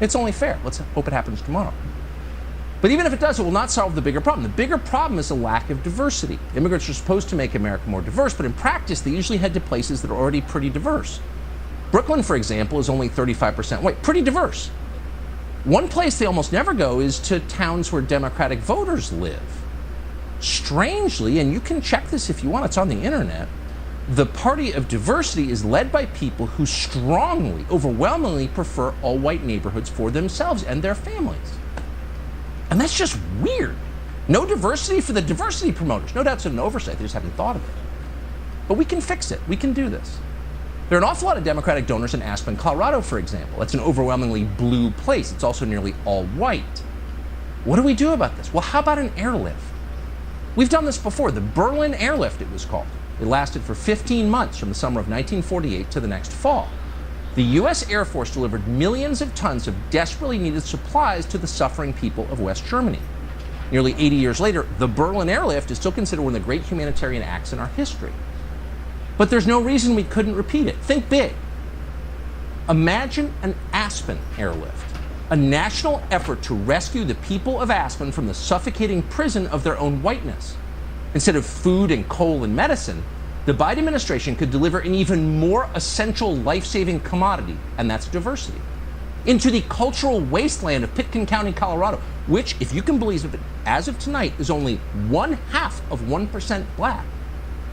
It's only fair. Let's hope it happens tomorrow. But even if it does, it will not solve the bigger problem. The bigger problem is a lack of diversity. Immigrants are supposed to make America more diverse, but in practice, they usually head to places that are already pretty diverse. Brooklyn, for example, is only 35% white, pretty diverse. One place they almost never go is to towns where Democratic voters live. Strangely, and you can check this if you want, it's on the internet, the party of diversity is led by people who strongly, overwhelmingly prefer all-white neighborhoods for themselves and their families. And that's just weird. No diversity for the diversity promoters. No doubt it's an oversight. They just haven't thought of it. But we can fix it. We can do this. There are an awful lot of Democratic donors in Aspen, Colorado, for example. It's an overwhelmingly blue place. It's also nearly all white. What do we do about this? Well, how about an airlift? We've done this before. The Berlin Airlift, it was called. It lasted for 15 months from the summer of 1948 to the next fall. The U.S. Air Force delivered millions of tons of desperately needed supplies to the suffering people of West Germany. Nearly 80 years later, the Berlin Airlift is still considered one of the great humanitarian acts in our history. But there's no reason we couldn't repeat it. Think big. Imagine an Aspen airlift, a national effort to rescue the people of Aspen from the suffocating prison of their own whiteness. Instead of food and coal and medicine, the Biden administration could deliver an even more essential life-saving commodity, and that's diversity, into the cultural wasteland of Pitkin County, Colorado, which, if you can believe it, as of tonight, is only 0.5% black.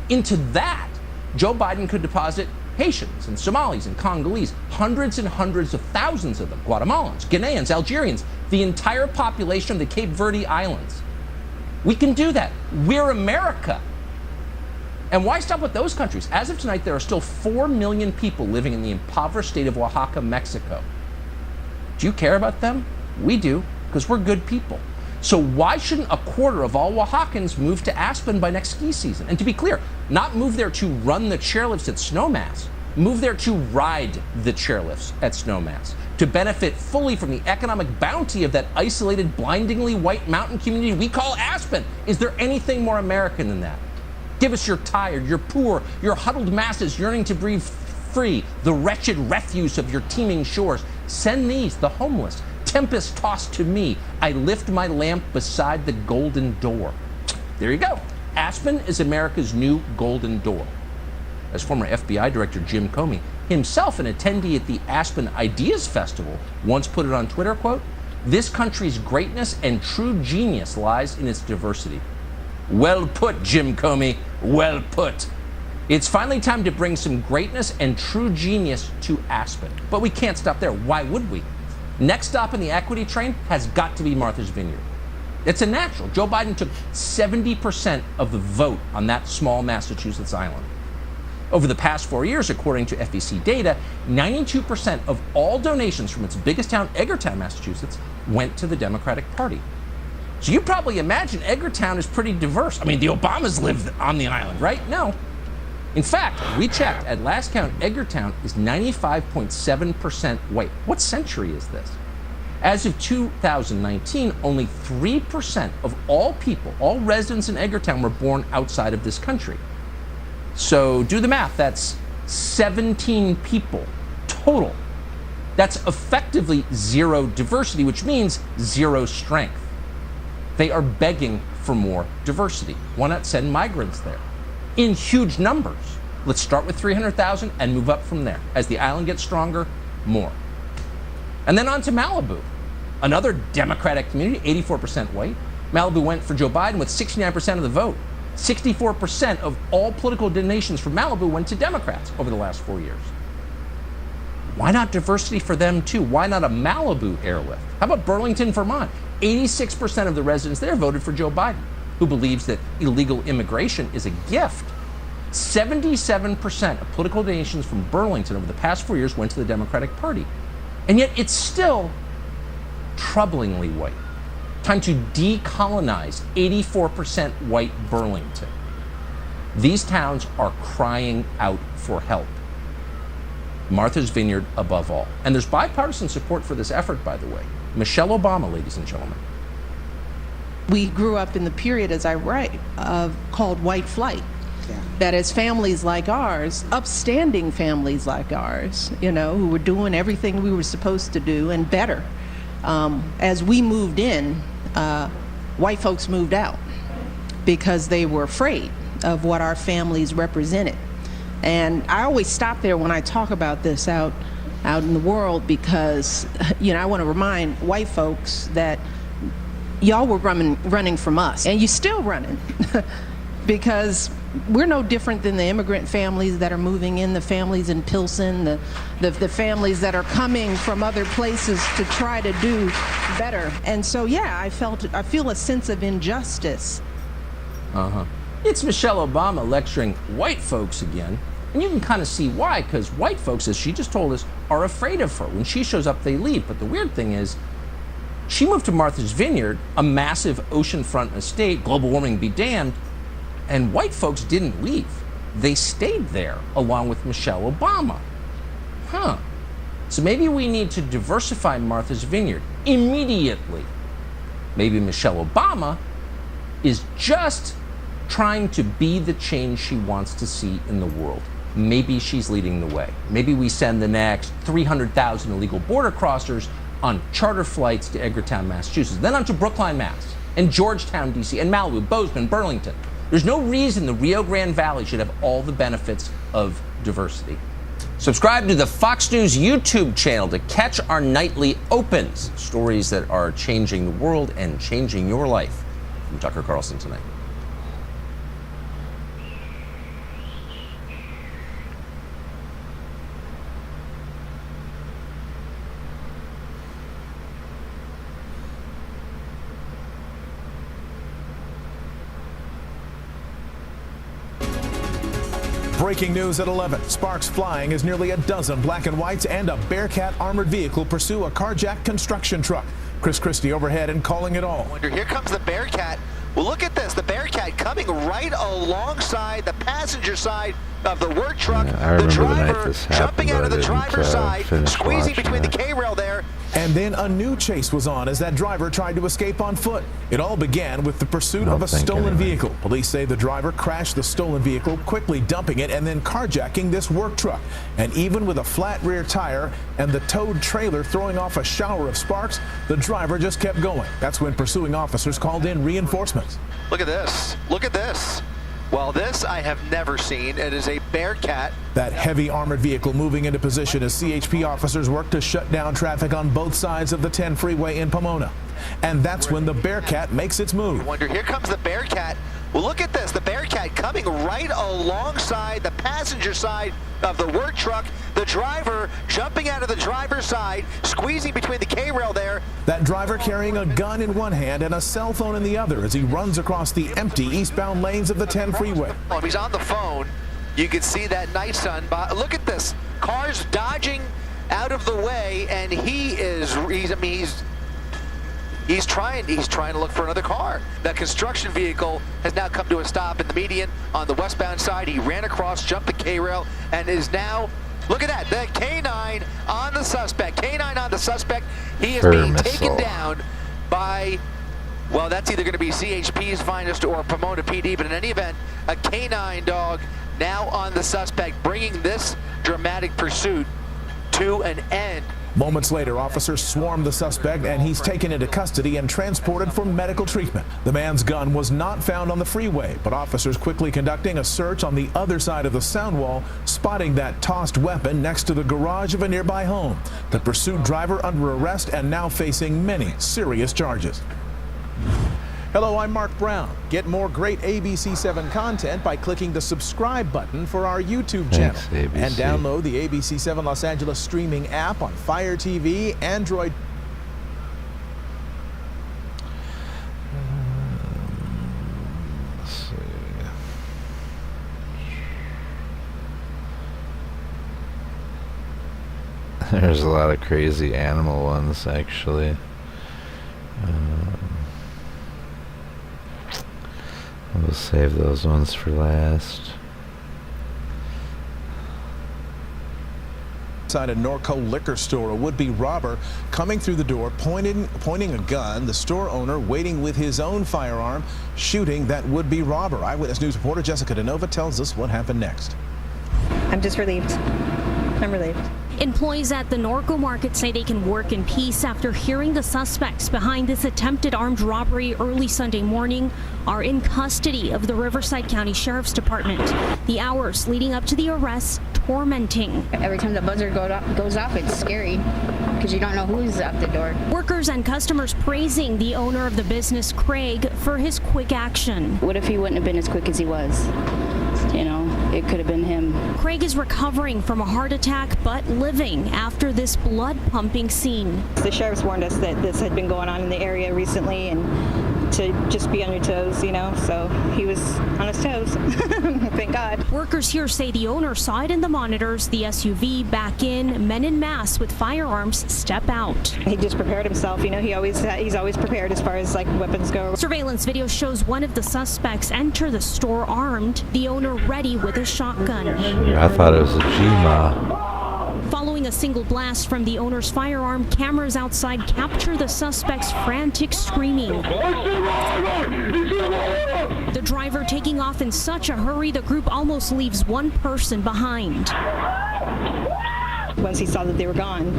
Into that, Joe Biden could deposit Haitians and Somalis and Congolese, hundreds and hundreds of thousands of them, Guatemalans, Ghanaians, Algerians, the entire population of the Cape Verde Islands. We can do that. We're America. And why stop with those countries? As of tonight, there are still 4 million people living in the impoverished state of Oaxaca, Mexico. Do you care about them? We do, because we're good people. So why shouldn't a quarter of all Oaxacans move to Aspen by next ski season? And to be clear, not move there to run the chairlifts at Snowmass. Move there to ride the chairlifts at Snowmass, to benefit fully from the economic bounty of that isolated, blindingly white mountain community we call Aspen. Is there anything more American than that? Give us your tired, your poor, your huddled masses yearning to breathe free, the wretched refuse of your teeming shores. Send these, the homeless, tempest tossed to me. I lift my lamp beside the golden door. There you go. Aspen is America's new golden door. As former FBI Director Jim Comey, himself an attendee at the Aspen Ideas Festival, once put it on Twitter, quote, "This country's greatness and true genius lies in its diversity." Well put, Jim Comey. Well put. It's finally time to bring some greatness and true genius to Aspen. But we can't stop there. Why would we? Next stop in the equity train has got to be Martha's Vineyard. It's a natural. Joe Biden took 70% of the vote on that small Massachusetts island. Over the past 4 years, according to FEC data, 92% of all donations from its biggest town, Edgartown, Massachusetts, went to the Democratic Party. So you probably imagine Edgartown is pretty diverse. I mean, the Obamas lived on the island, right? No. In fact, we checked. At last count, Edgartown is 95.7% white. What century is this? As of 2019, only 3% of all people, all residents in Edgartown, were born outside of this country. So do the math. That's 17 people total. That's effectively zero diversity, which means zero strength. They are begging for more diversity. Why not send migrants there in huge numbers? Let's start with 300,000 and move up from there. As the island gets stronger, more. And then on to Malibu, another Democratic community, 84% white. Malibu went for Joe Biden with 69% of the vote. 64% of all political donations for Malibu went to Democrats over the last 4 years. Why not diversity for them too? Why not a Malibu airlift? How about Burlington, Vermont? 86% of the residents there voted for Joe Biden, who believes that illegal immigration is a gift. 77% of political donations from Burlington over the past 4 years went to the Democratic Party. And yet it's still troublingly white. Time to decolonize 84% white Burlington. These towns are crying out for help. Martha's Vineyard above all. And there's bipartisan support for this effort, by the way. Michelle Obama, ladies and gentlemen. We grew up in the period, as I write, called white flight. That is, families like ours, upstanding families like ours, you know, who were doing everything we were supposed to do and better. As we moved in, white folks moved out because they were afraid of what our families represented. And I always stop there when I talk about this out in the world because, you know, I want to remind white folks that y'all were running from us, and you're still running because we're no different than the immigrant families that are moving in, the families in Pilsen, the families that are coming from other places to try to do better. And so, yeah, I feel a sense of injustice. It's Michelle Obama lecturing white folks again. And you can kind of see why, because white folks, as she just told us, are afraid of her. When she shows up, they leave. But the weird thing is, she moved to Martha's Vineyard, a massive oceanfront estate, global warming be damned, and white folks didn't leave. They stayed there, along with Michelle Obama. So maybe we need to diversify Martha's Vineyard immediately. Maybe Michelle Obama is just trying to be the change she wants to see in the world. Maybe she's leading the way. Maybe we send the next 300,000 illegal border crossers on charter flights to Edgartown, Massachusetts, then on to Brookline, Mass, and Georgetown, D.C., and Malibu, Bozeman, Burlington. There's no reason the Rio Grande Valley should have all the benefits of diversity. Subscribe to the Fox News YouTube channel to catch our nightly opens, stories that are changing the world and changing your life. From Tucker Carlson Tonight. Breaking news at 11. Sparks flying as nearly a dozen black and whites and a Bearcat armored vehicle pursue a carjacked construction truck. Chris Christie overhead and calling it all. Here comes the Bearcat. Well, look at this. The Bearcat coming right alongside the passenger side of the work truck. Yeah, the driver jumping out of the driver's side, squeezing between the K-rail there. And then a new chase was on as that driver tried to escape on foot. It all began with the pursuit of a stolen vehicle. Police say the driver crashed the stolen vehicle, quickly dumping it and then carjacking this work truck. And even with a flat rear tire and the towed trailer throwing off a shower of sparks, the driver just kept going. That's when pursuing officers called in reinforcements. Look at this. Look at this. Well, this I have never seen. It is a Bearcat. That heavy armored vehicle moving into position as CHP officers work to shut down traffic on both sides of the 10 freeway in Pomona. And that's when the Bearcat makes its move. Here comes the Bearcat. Well, look at this. The Bearcat coming right alongside the passenger side of the work truck. The driver jumping out of the driver's side, squeezing between the K-rail there. That driver carrying a gun in one hand and a cell phone in the other as he runs across the empty eastbound lanes of the 10 freeway. If he's on the phone, you can see that night sun. Look at this. Cars dodging out of the way, and he's trying to look for another car. That construction vehicle has now come to a stop in the median on the westbound side. He ran across, jumped the K-rail, and is now, look at that, the K9 on the suspect. K9 on the suspect. He is being taken down by, well, that's either going to be CHP's finest or Pomona PD, but in any event, a K9 dog now on the suspect, bringing this dramatic pursuit to an end. Moments later, officers swarm the suspect and he's taken into custody and transported for medical treatment. The man's gun was not found on the freeway, but officers quickly conducting a search on the other side of the sound wall, spotting that tossed weapon next to the garage of a nearby home. The pursued driver under arrest and now facing many serious charges. Hello, I'm Mark Brown. Get more great ABC7 content by clicking the subscribe button for our YouTube channel. Thanks, ABC. And download the ABC7 Los Angeles streaming app on Fire TV, Android. Let's see. There's a lot of crazy animal ones, actually. We'll save those ones for last. Inside a Norco liquor store, a would-be robber coming through the door, pointing a gun. The store owner waiting with his own firearm, shooting that would-be robber. Eyewitness News reporter Jessica DeNova tells us what happened next. I'm just relieved. I'm relieved. Employees at the Norco market say they can work in peace after hearing the suspects behind this attempted armed robbery early Sunday morning are in custody of the Riverside County Sheriff's Department. The hours leading up to the arrest tormenting. Every time the buzzer goes off, it's scary because you don't know who's at the door. Workers and customers praising the owner of the business, Craig, for his quick action. What if he wouldn't have been as quick as he was? You know, it could have been him. Craig is recovering from a heart attack, but living after this blood-pumping scene. The sheriff's warned us that this had been going on in the area recently and to just be on your toes, you know, so he was on his toes. Thank God. Workers here say the owner saw it in the monitors, the SUV back in, men en masse with firearms step out. He just prepared himself, you know, he's always prepared as far as like weapons go. Surveillance video shows one of the suspects enter the store armed, the owner ready with a shotgun. I thought it was a G-Ma. Following a single blast from the owner's firearm, cameras outside capture the suspect's frantic screaming. The driver taking off in such a hurry, the group almost leaves one person behind. Once he saw that they were gone,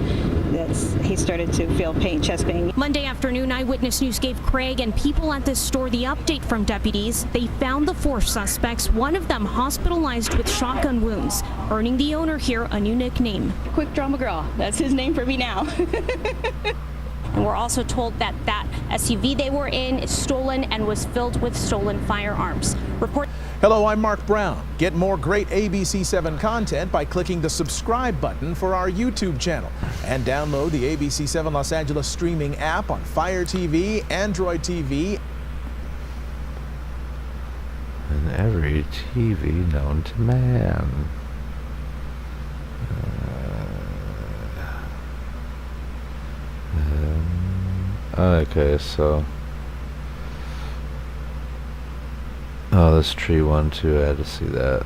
he started to feel pain, chest pain. Monday afternoon, Eyewitness News gave Craig and people at this store the update from deputies. They found the 4 suspects, one of them hospitalized with shotgun wounds, earning the owner here a new nickname. Quick Drama Girl, that's his name for me now. And we're also told that SUV they were in is stolen and was filled with stolen firearms. Hello, I'm Mark Brown. Get more great ABC7 content by clicking the subscribe button for our YouTube channel and download the ABC7 Los Angeles streaming app on Fire TV, Android TV, and every TV known to man. Okay, so this tree one too, I had to see that.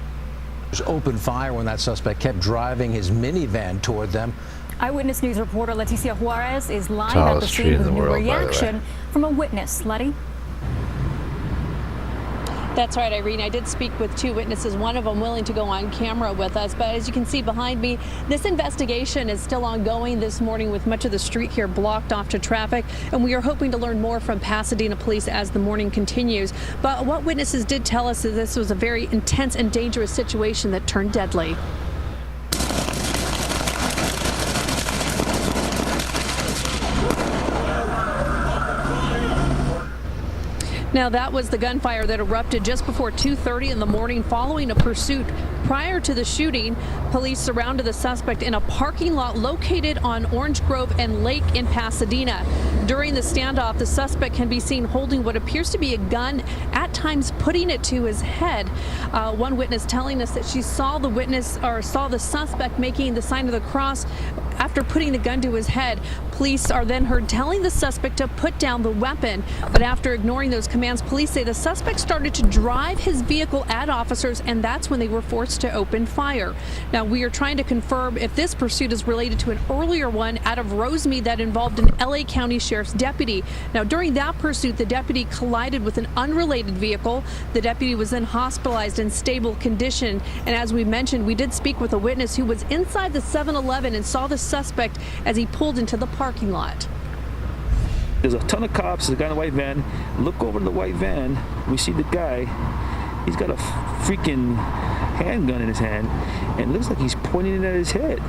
Opened fire when that suspect kept driving his minivan toward them. Eyewitness News reporter Leticia Juarez is live at the Tallest tree scene in with the new world, by the way. reaction from a witness. Letty? That's right, Irene. I did speak with 2 witnesses, one of them willing to go on camera with us. But as you can see behind me, this investigation is still ongoing this morning with much of the street here blocked off to traffic. And we are hoping to learn more from Pasadena police as the morning continues. But what witnesses did tell us is this was a very intense and dangerous situation that turned deadly. Now, that was the gunfire that erupted just before 2:30 in the morning following a pursuit. Prior to the shooting, police surrounded the suspect in a parking lot located on Orange Grove and Lake in Pasadena. During the standoff, the suspect can be seen holding what appears to be a gun, at times putting it to his head. One witness telling us that she saw the suspect making the sign of the cross after putting the gun to his head. Police are then heard telling the suspect to put down the weapon, but after ignoring those commands, police say the suspect started to drive his vehicle at officers, and that's when they were forced to open fire. Now, we are trying to confirm if this pursuit is related to an earlier one out of Rosemead that involved an LA County Sheriff's deputy. Now, during that pursuit, the deputy collided with an unrelated vehicle. The deputy was then hospitalized in stable condition, and as we mentioned, we did speak with a witness who was inside the 7-Eleven and saw the suspect as he pulled into the parking lot. There's a ton of cops. There's a guy in a white van. Look over to the white van. We see the guy. He's got a freaking handgun in his hand, and it looks like he's pointing it at his head.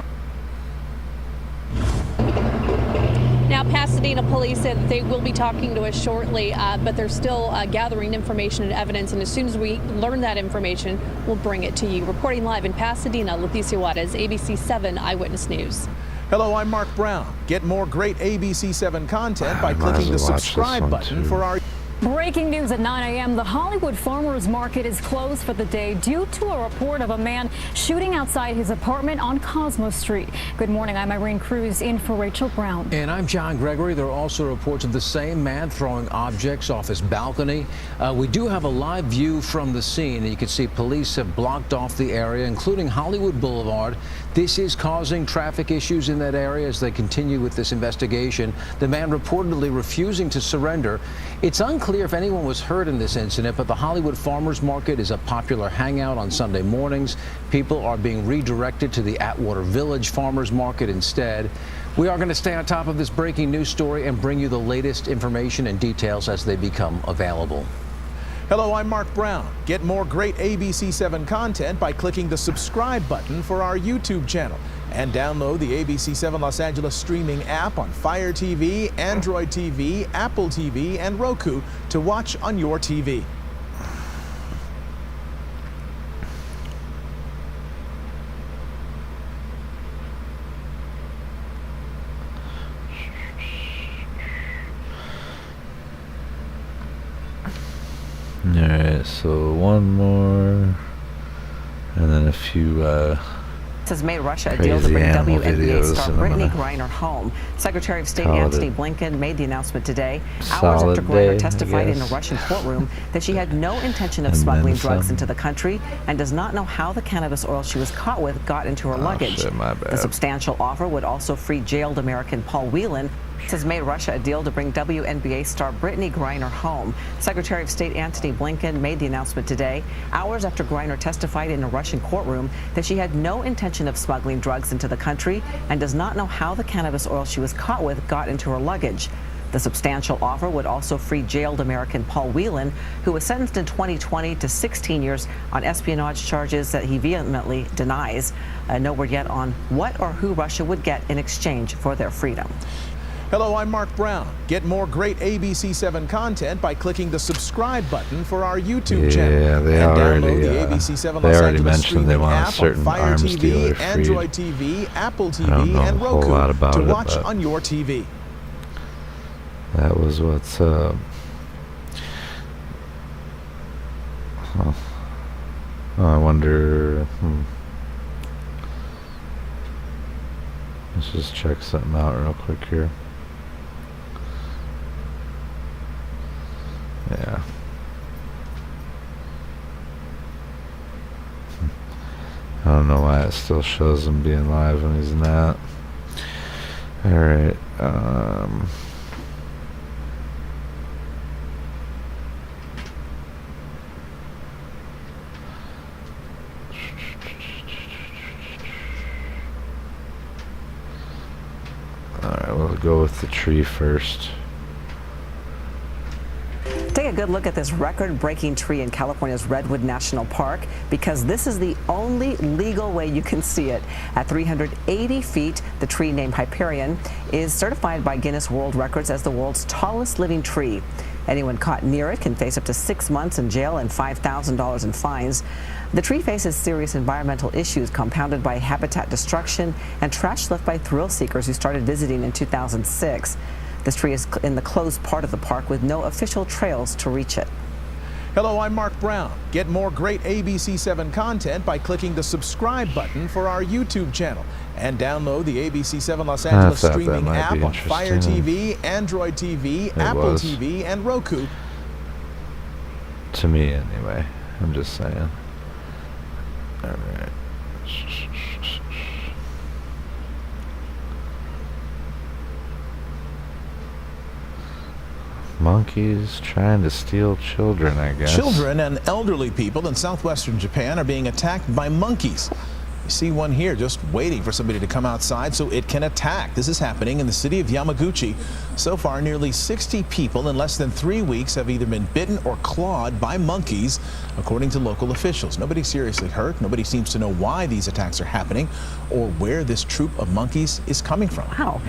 Now, Pasadena Pasadena police said that they will be talking to us shortly, but they're still gathering information and evidence, and as soon as we learn that information, we'll bring it to you. Reporting live in Pasadena, Leticia Juarez, ABC 7 Eyewitness News. Hello, I'm Mark Brown. Get more great ABC 7 content by clicking the subscribe button for our... Breaking news at 9 a.m. The Hollywood Farmers Market is closed for the day due to a report of a man shooting outside his apartment on Cosmos Street. Good morning. I'm Irene Cruz in for Rachel Brown. And I'm John Gregory. There are also reports of the same man throwing objects off his balcony. We do have a live view from the scene. And you can see police have blocked off the area, including Hollywood Boulevard. This is causing traffic issues in that area as they continue with this investigation. The man reportedly refusing to surrender. It's unclear if anyone was hurt in this incident, but the Hollywood Farmers Market is a popular hangout on Sunday mornings. People are being redirected to the Atwater Village Farmers Market instead. We are going to stay on top of this breaking news story and bring you the latest information and details as they become available. Hello, I'm Mark Brown. Get more great ABC 7 content by clicking the subscribe button for our YouTube channel. And download the ABC 7 Los Angeles streaming app on Fire TV, Android TV, Apple TV, and Roku to watch on your TV. Alright, so one more, and then a few has made Russia a deal to bring WNBA star Brittany Griner home. Secretary of State Antony Blinken made the announcement today, hours after Griner testified in a Russian courtroom that she had no intention of smuggling drugs into the country and does not know how the cannabis oil she was caught with got into her luggage. The substantial offer would also free jailed American Paul Whelan. Has made Russia a deal to bring WNBA star Brittany Griner home. Secretary of State Antony Blinken made the announcement today, hours after Griner testified in a Russian courtroom that she had no intention of smuggling drugs into the country and does not know how the cannabis oil she was caught with got into her luggage. The substantial offer would also free jailed American Paul Whelan, who was sentenced in 2020 to 16 years on espionage charges that he vehemently denies. No word yet on what or who Russia would get in exchange for their freedom. Hello, I'm Mark Brown. Get more great ABC 7 content by clicking the subscribe button for our YouTube channel. Yeah, they already mentioned they want a certain arms dealer free. Android TV, Apple TV, and Roku to watch on your TV. That was what's up. Huh. Oh, I wonder. Let's just check something out real quick here. Yeah. I don't know why it still shows him being live when he's not. Alright, Alright, we'll go with the tree first. Take a good look at this record-breaking tree in California's Redwood National Park, because this is the only legal way you can see it. At 380 feet, the tree named Hyperion is certified by Guinness World Records as the world's tallest living tree. Anyone caught near it can face up to 6 months in jail and $5,000 in fines. The tree faces serious environmental issues compounded by habitat destruction and trash left by thrill seekers who started visiting in 2006. This tree is in the closed part of the park with no official trails to reach it. Hello, I'm Mark Brown. Get more great ABC 7 content by clicking the subscribe button for our YouTube channel. And download the ABC 7 Los Angeles streaming app on Fire TV, Android TV, Apple TV, and Roku. To me, anyway. I'm just saying. All right. Monkeys trying to steal children, I guess. Children and elderly people in southwestern Japan are being attacked by monkeys. You see one here just waiting for somebody to come outside so it can attack. This is happening in the city of Yamaguchi. So far, nearly 60 people in less than 3 weeks have either been bitten or clawed by monkeys, according to local officials. Nobody seriously hurt. Nobody seems to know why these attacks are happening or where this troop of monkeys is coming from. Wow.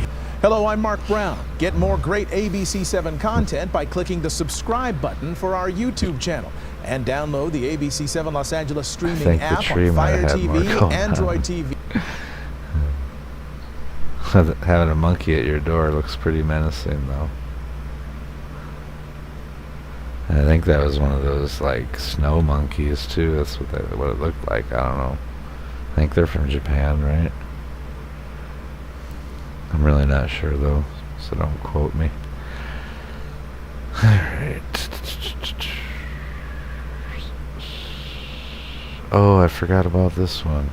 Hello, I'm Mark Brown. Get more great ABC7 content by clicking the subscribe button for our YouTube channel. And download the ABC7 Los Angeles streaming app on Fire TV, Android TV. Having a monkey at your door looks pretty menacing, though. I think that was one of those, like, snow monkeys, too. That's what it looked like. I don't know. I think they're from Japan, right? I'm really not sure, though, so don't quote me. Alright. Oh, I forgot about this one.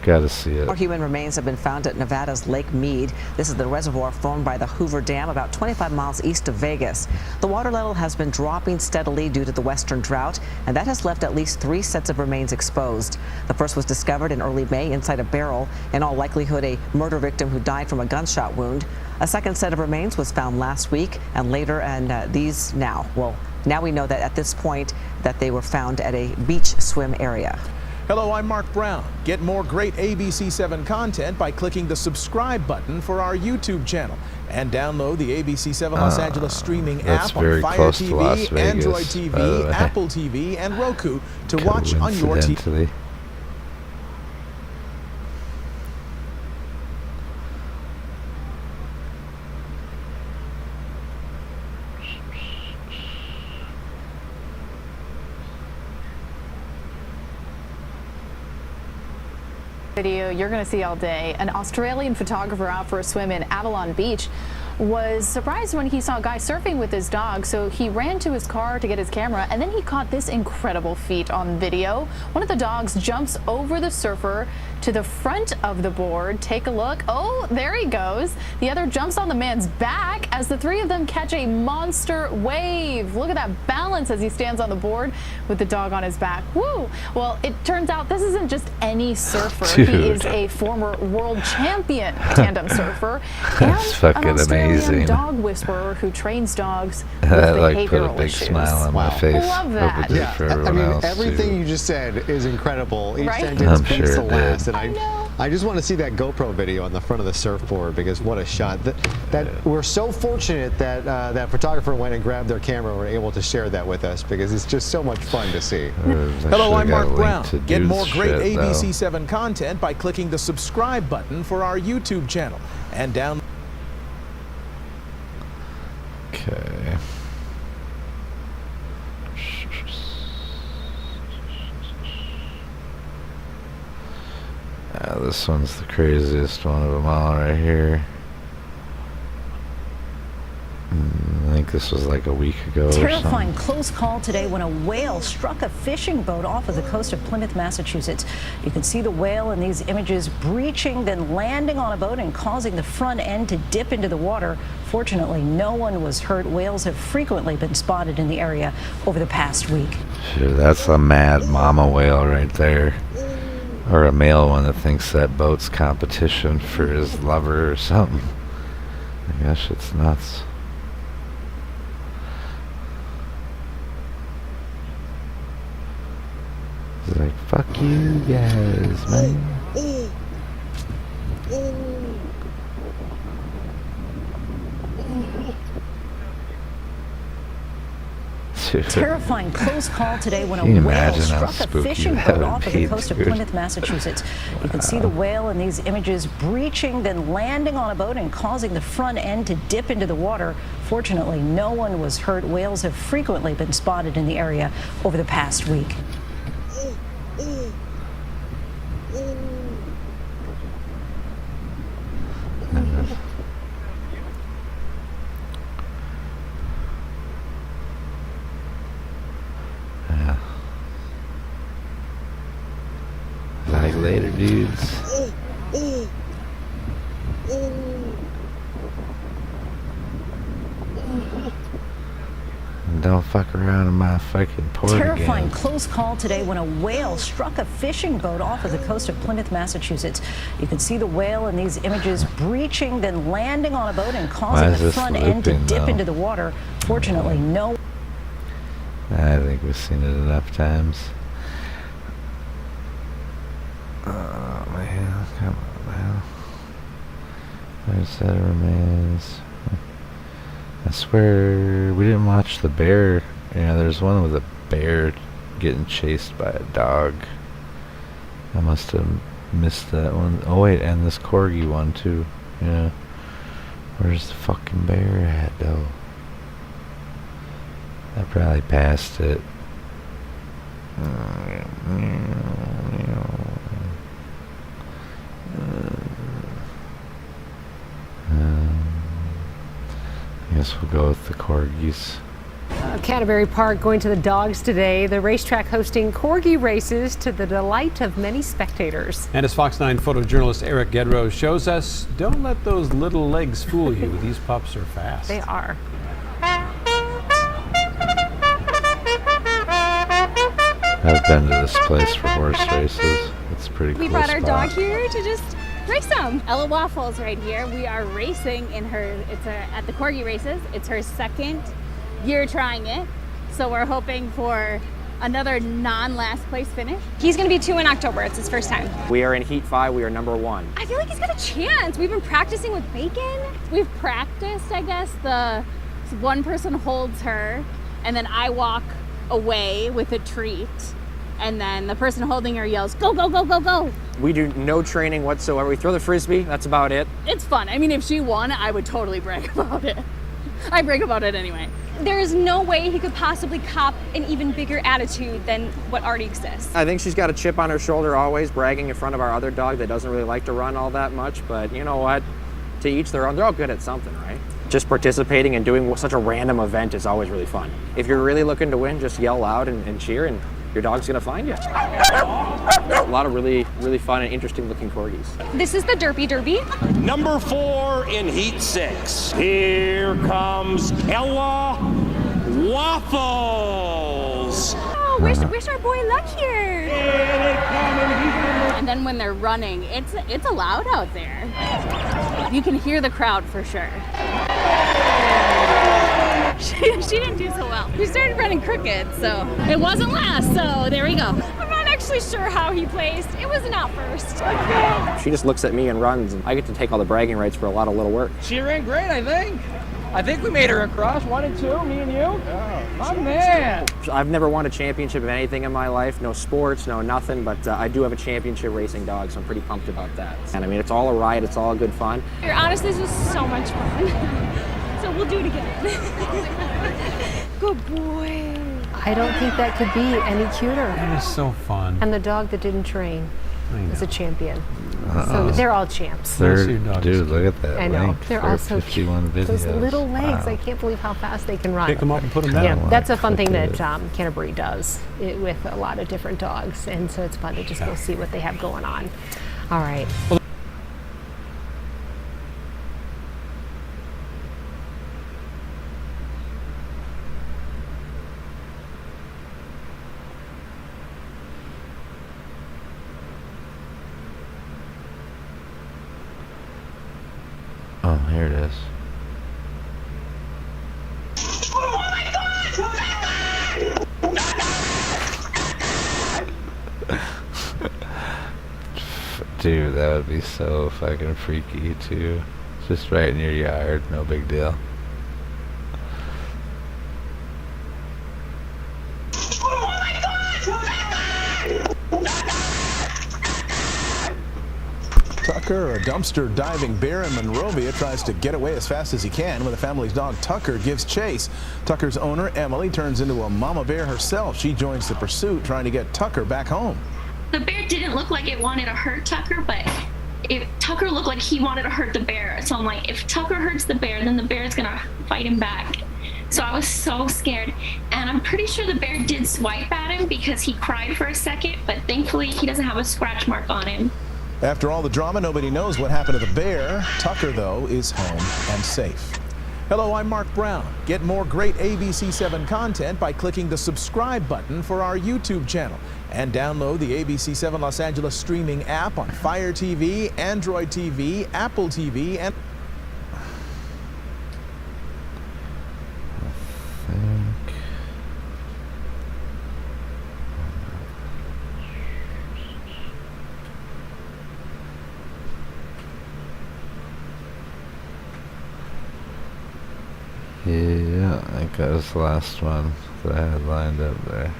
Gotta see it. More human remains have been found at Nevada's Lake Mead. This is the reservoir formed by the Hoover Dam about 25 miles east of Vegas. The water level has been dropping steadily due to the western drought, and that has left at least 3 sets of remains exposed. The first was discovered in early May inside a barrel, in all likelihood a murder victim who died from a gunshot wound. A second set of remains was found last week, and later, and these now. Well, now we know that at this point that they were found at a beach swim area. Hello, I'm Mark Brown. Get more great ABC7 content by clicking the subscribe button for our YouTube channel. And download the ABC7 Los Angeles streaming app on Fire TV, Android TV, Apple TV, and Roku to watch on your TV. Video you're going to see all day. An Australian photographer out for a swim in Avalon Beach was surprised when he saw a guy surfing with his dog, so he ran to his car to get his camera, and then he caught this incredible feat on video. One of the dogs jumps over the surfer to the front of the board. Take a look. Oh, there he goes. The other jumps on the man's back as the three of them catch a monster wave. Look at that balance as he stands on the board with the dog on his back. Woo! Well, it turns out this isn't just any surfer. Dude. He is a former world champion tandem surfer That's and fucking an Australian amazing. dog whisperer who trains dogs with That like put a behavioral big issues. smile on my face. Love Hope that. it did for everyone else, everything too. you just said is incredible. Each Right? sentence I'm beats sure the it last, did. and I just want to see that GoPro video on the front of the surfboard because what a shot! We're so fortunate that that photographer went and grabbed their camera and were able to share that with us because it's just so much fun to see. Hello, I'm Mark Brown. Get more great shit, though. ABC7 content by clicking the subscribe button for our YouTube channel and download. Okay. This one's the craziest one of them all right here. I think this was like a week ago or Terrifying something. close call today when a whale struck a fishing boat off of the coast of Plymouth, Massachusetts. You can see the whale in these images breaching, then landing on a boat and causing the front end to dip into the water. Fortunately, no one was hurt. Whales have frequently been spotted in the area over the past week. Sure, that's a mad mama whale right there. Or a male one that thinks that boat's competition for his lover or something. I guess it's nuts. He's like, fuck you guys, man. Terrifying close call today when a Can you whale imagine how struck a spooky fishing that boat would off of be, the coast of dude? Plymouth, Massachusetts. You can see the whale in these images breaching, then landing on a boat and causing the front end to dip into the water. Fortunately, no one was hurt. Whales have frequently been spotted in the area over the past week. Yeah. Like later, dudes. And don't fuck around in my fucking port Terrifying again. close call today when a whale struck a fishing boat off of the coast of Plymouth, Massachusetts. You can see the whale in these images breaching, then landing on a boat and causing is the this front end to looping, dip though? into the water. Fortunately, no. I think we've seen it enough times. Oh man, come on now. There's that remains. I swear we didn't watch the bear. Yeah, there's one with a bear getting chased by a dog. I must have missed that one. Oh wait, and this corgi one too. Yeah. Where's the fucking bear at though? I probably passed it. I guess we'll go with the corgis. Canterbury Park going to the dogs today. The racetrack hosting corgi races to the delight of many spectators. And as Fox 9 photojournalist Eric Gedrow shows us, don't let those little legs fool you. These pups are fast. They are. I've been to this place for horse races. It's pretty cool. We brought our spot. dog here to just race them. Ella Waffles right here. We are racing in her, at the corgi races. It's her second year trying it. So we're hoping for another non-last place finish. He's gonna be 2 in October. It's his first time. We are in Heat 5. We are number 1. I feel like he's got a chance. We've been practicing with Bacon. We've practiced, I guess, one person holds her and then I walk away with a treat. And then the person holding her yells, go, go, go, go, go. We do no training whatsoever. We throw the Frisbee. That's about it. It's fun. I mean, if she won, I would totally brag about it. I brag about it anyway. There is no way he could possibly cop an even bigger attitude than what already exists. I think she's got a chip on her shoulder always, bragging in front of our other dog that doesn't really like to run all that much. But you know what? To each their own. They're all good at something, right? Just participating and doing such a random event is always really fun. If you're really looking to win, just yell loud and cheer, and your dog's gonna find you. A lot of really, really fun and interesting looking corgis. This is the Derpy Derby. Number 4 in Heat 6. Here comes Ella Waffles. Oh, wish our boy luck here. And then when they're running, it's loud out there. You can hear the crowd for sure. She didn't do so well. She started running crooked, so it wasn't last, so there we go. I'm not actually sure how he placed. It was not first. She just looks at me and runs, and I get to take all the bragging rights for a lot of little work. She ran great, I think. I think we made her across 1 and 2, me and you. Oh, my man. I've never won a championship of anything in my life, no sports, no nothing, but I do have a championship racing dog, so I'm pretty pumped about that. And I mean, it's all a ride, it's all good fun. Honestly, this was so much fun. So we'll do it again. Good boy. I don't think that could be any cuter. That is so fun. And the dog that didn't train is a champion. Uh-oh. So they're all champs. Dude, look at that. I know. Length They're for all so cute. 51 videos. Those little legs. Wow. I can't believe how fast they can run. Pick them up and put them down. Yeah, that's a fun thing that Canterbury does with a lot of different dogs. And so it's fun to just go see what they have going on. All right. Oh, here it is. Dude, that would be so fucking freaky too. Just right in your yard, no big deal. Tucker, a dumpster diving bear in Monrovia, tries to get away as fast as he can when the family's dog Tucker gives chase. Tucker's owner, Emily, turns into a mama bear herself. She joins the pursuit, trying to get Tucker back home. The bear didn't look like it wanted to hurt Tucker, but Tucker looked like he wanted to hurt the bear. So I'm like, if Tucker hurts the bear, then the bear is gonna fight him back. So I was so scared, and I'm pretty sure the bear did swipe at him because he cried for a second, but thankfully he doesn't have a scratch mark on him. After all the drama, nobody knows what happened to the bear. Tucker, though, is home and safe. Hello, I'm Mark Brown. Get more great ABC7 content by clicking the subscribe button for our YouTube channel. And download the ABC7 Los Angeles streaming app on Fire TV, Android TV, Apple TV, and... That was the last one that I had lined up there.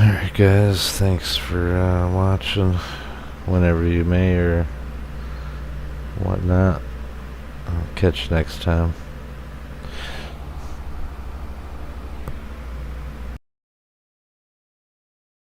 Alright guys, thanks for watching whenever you may or whatnot. I'll catch you next time.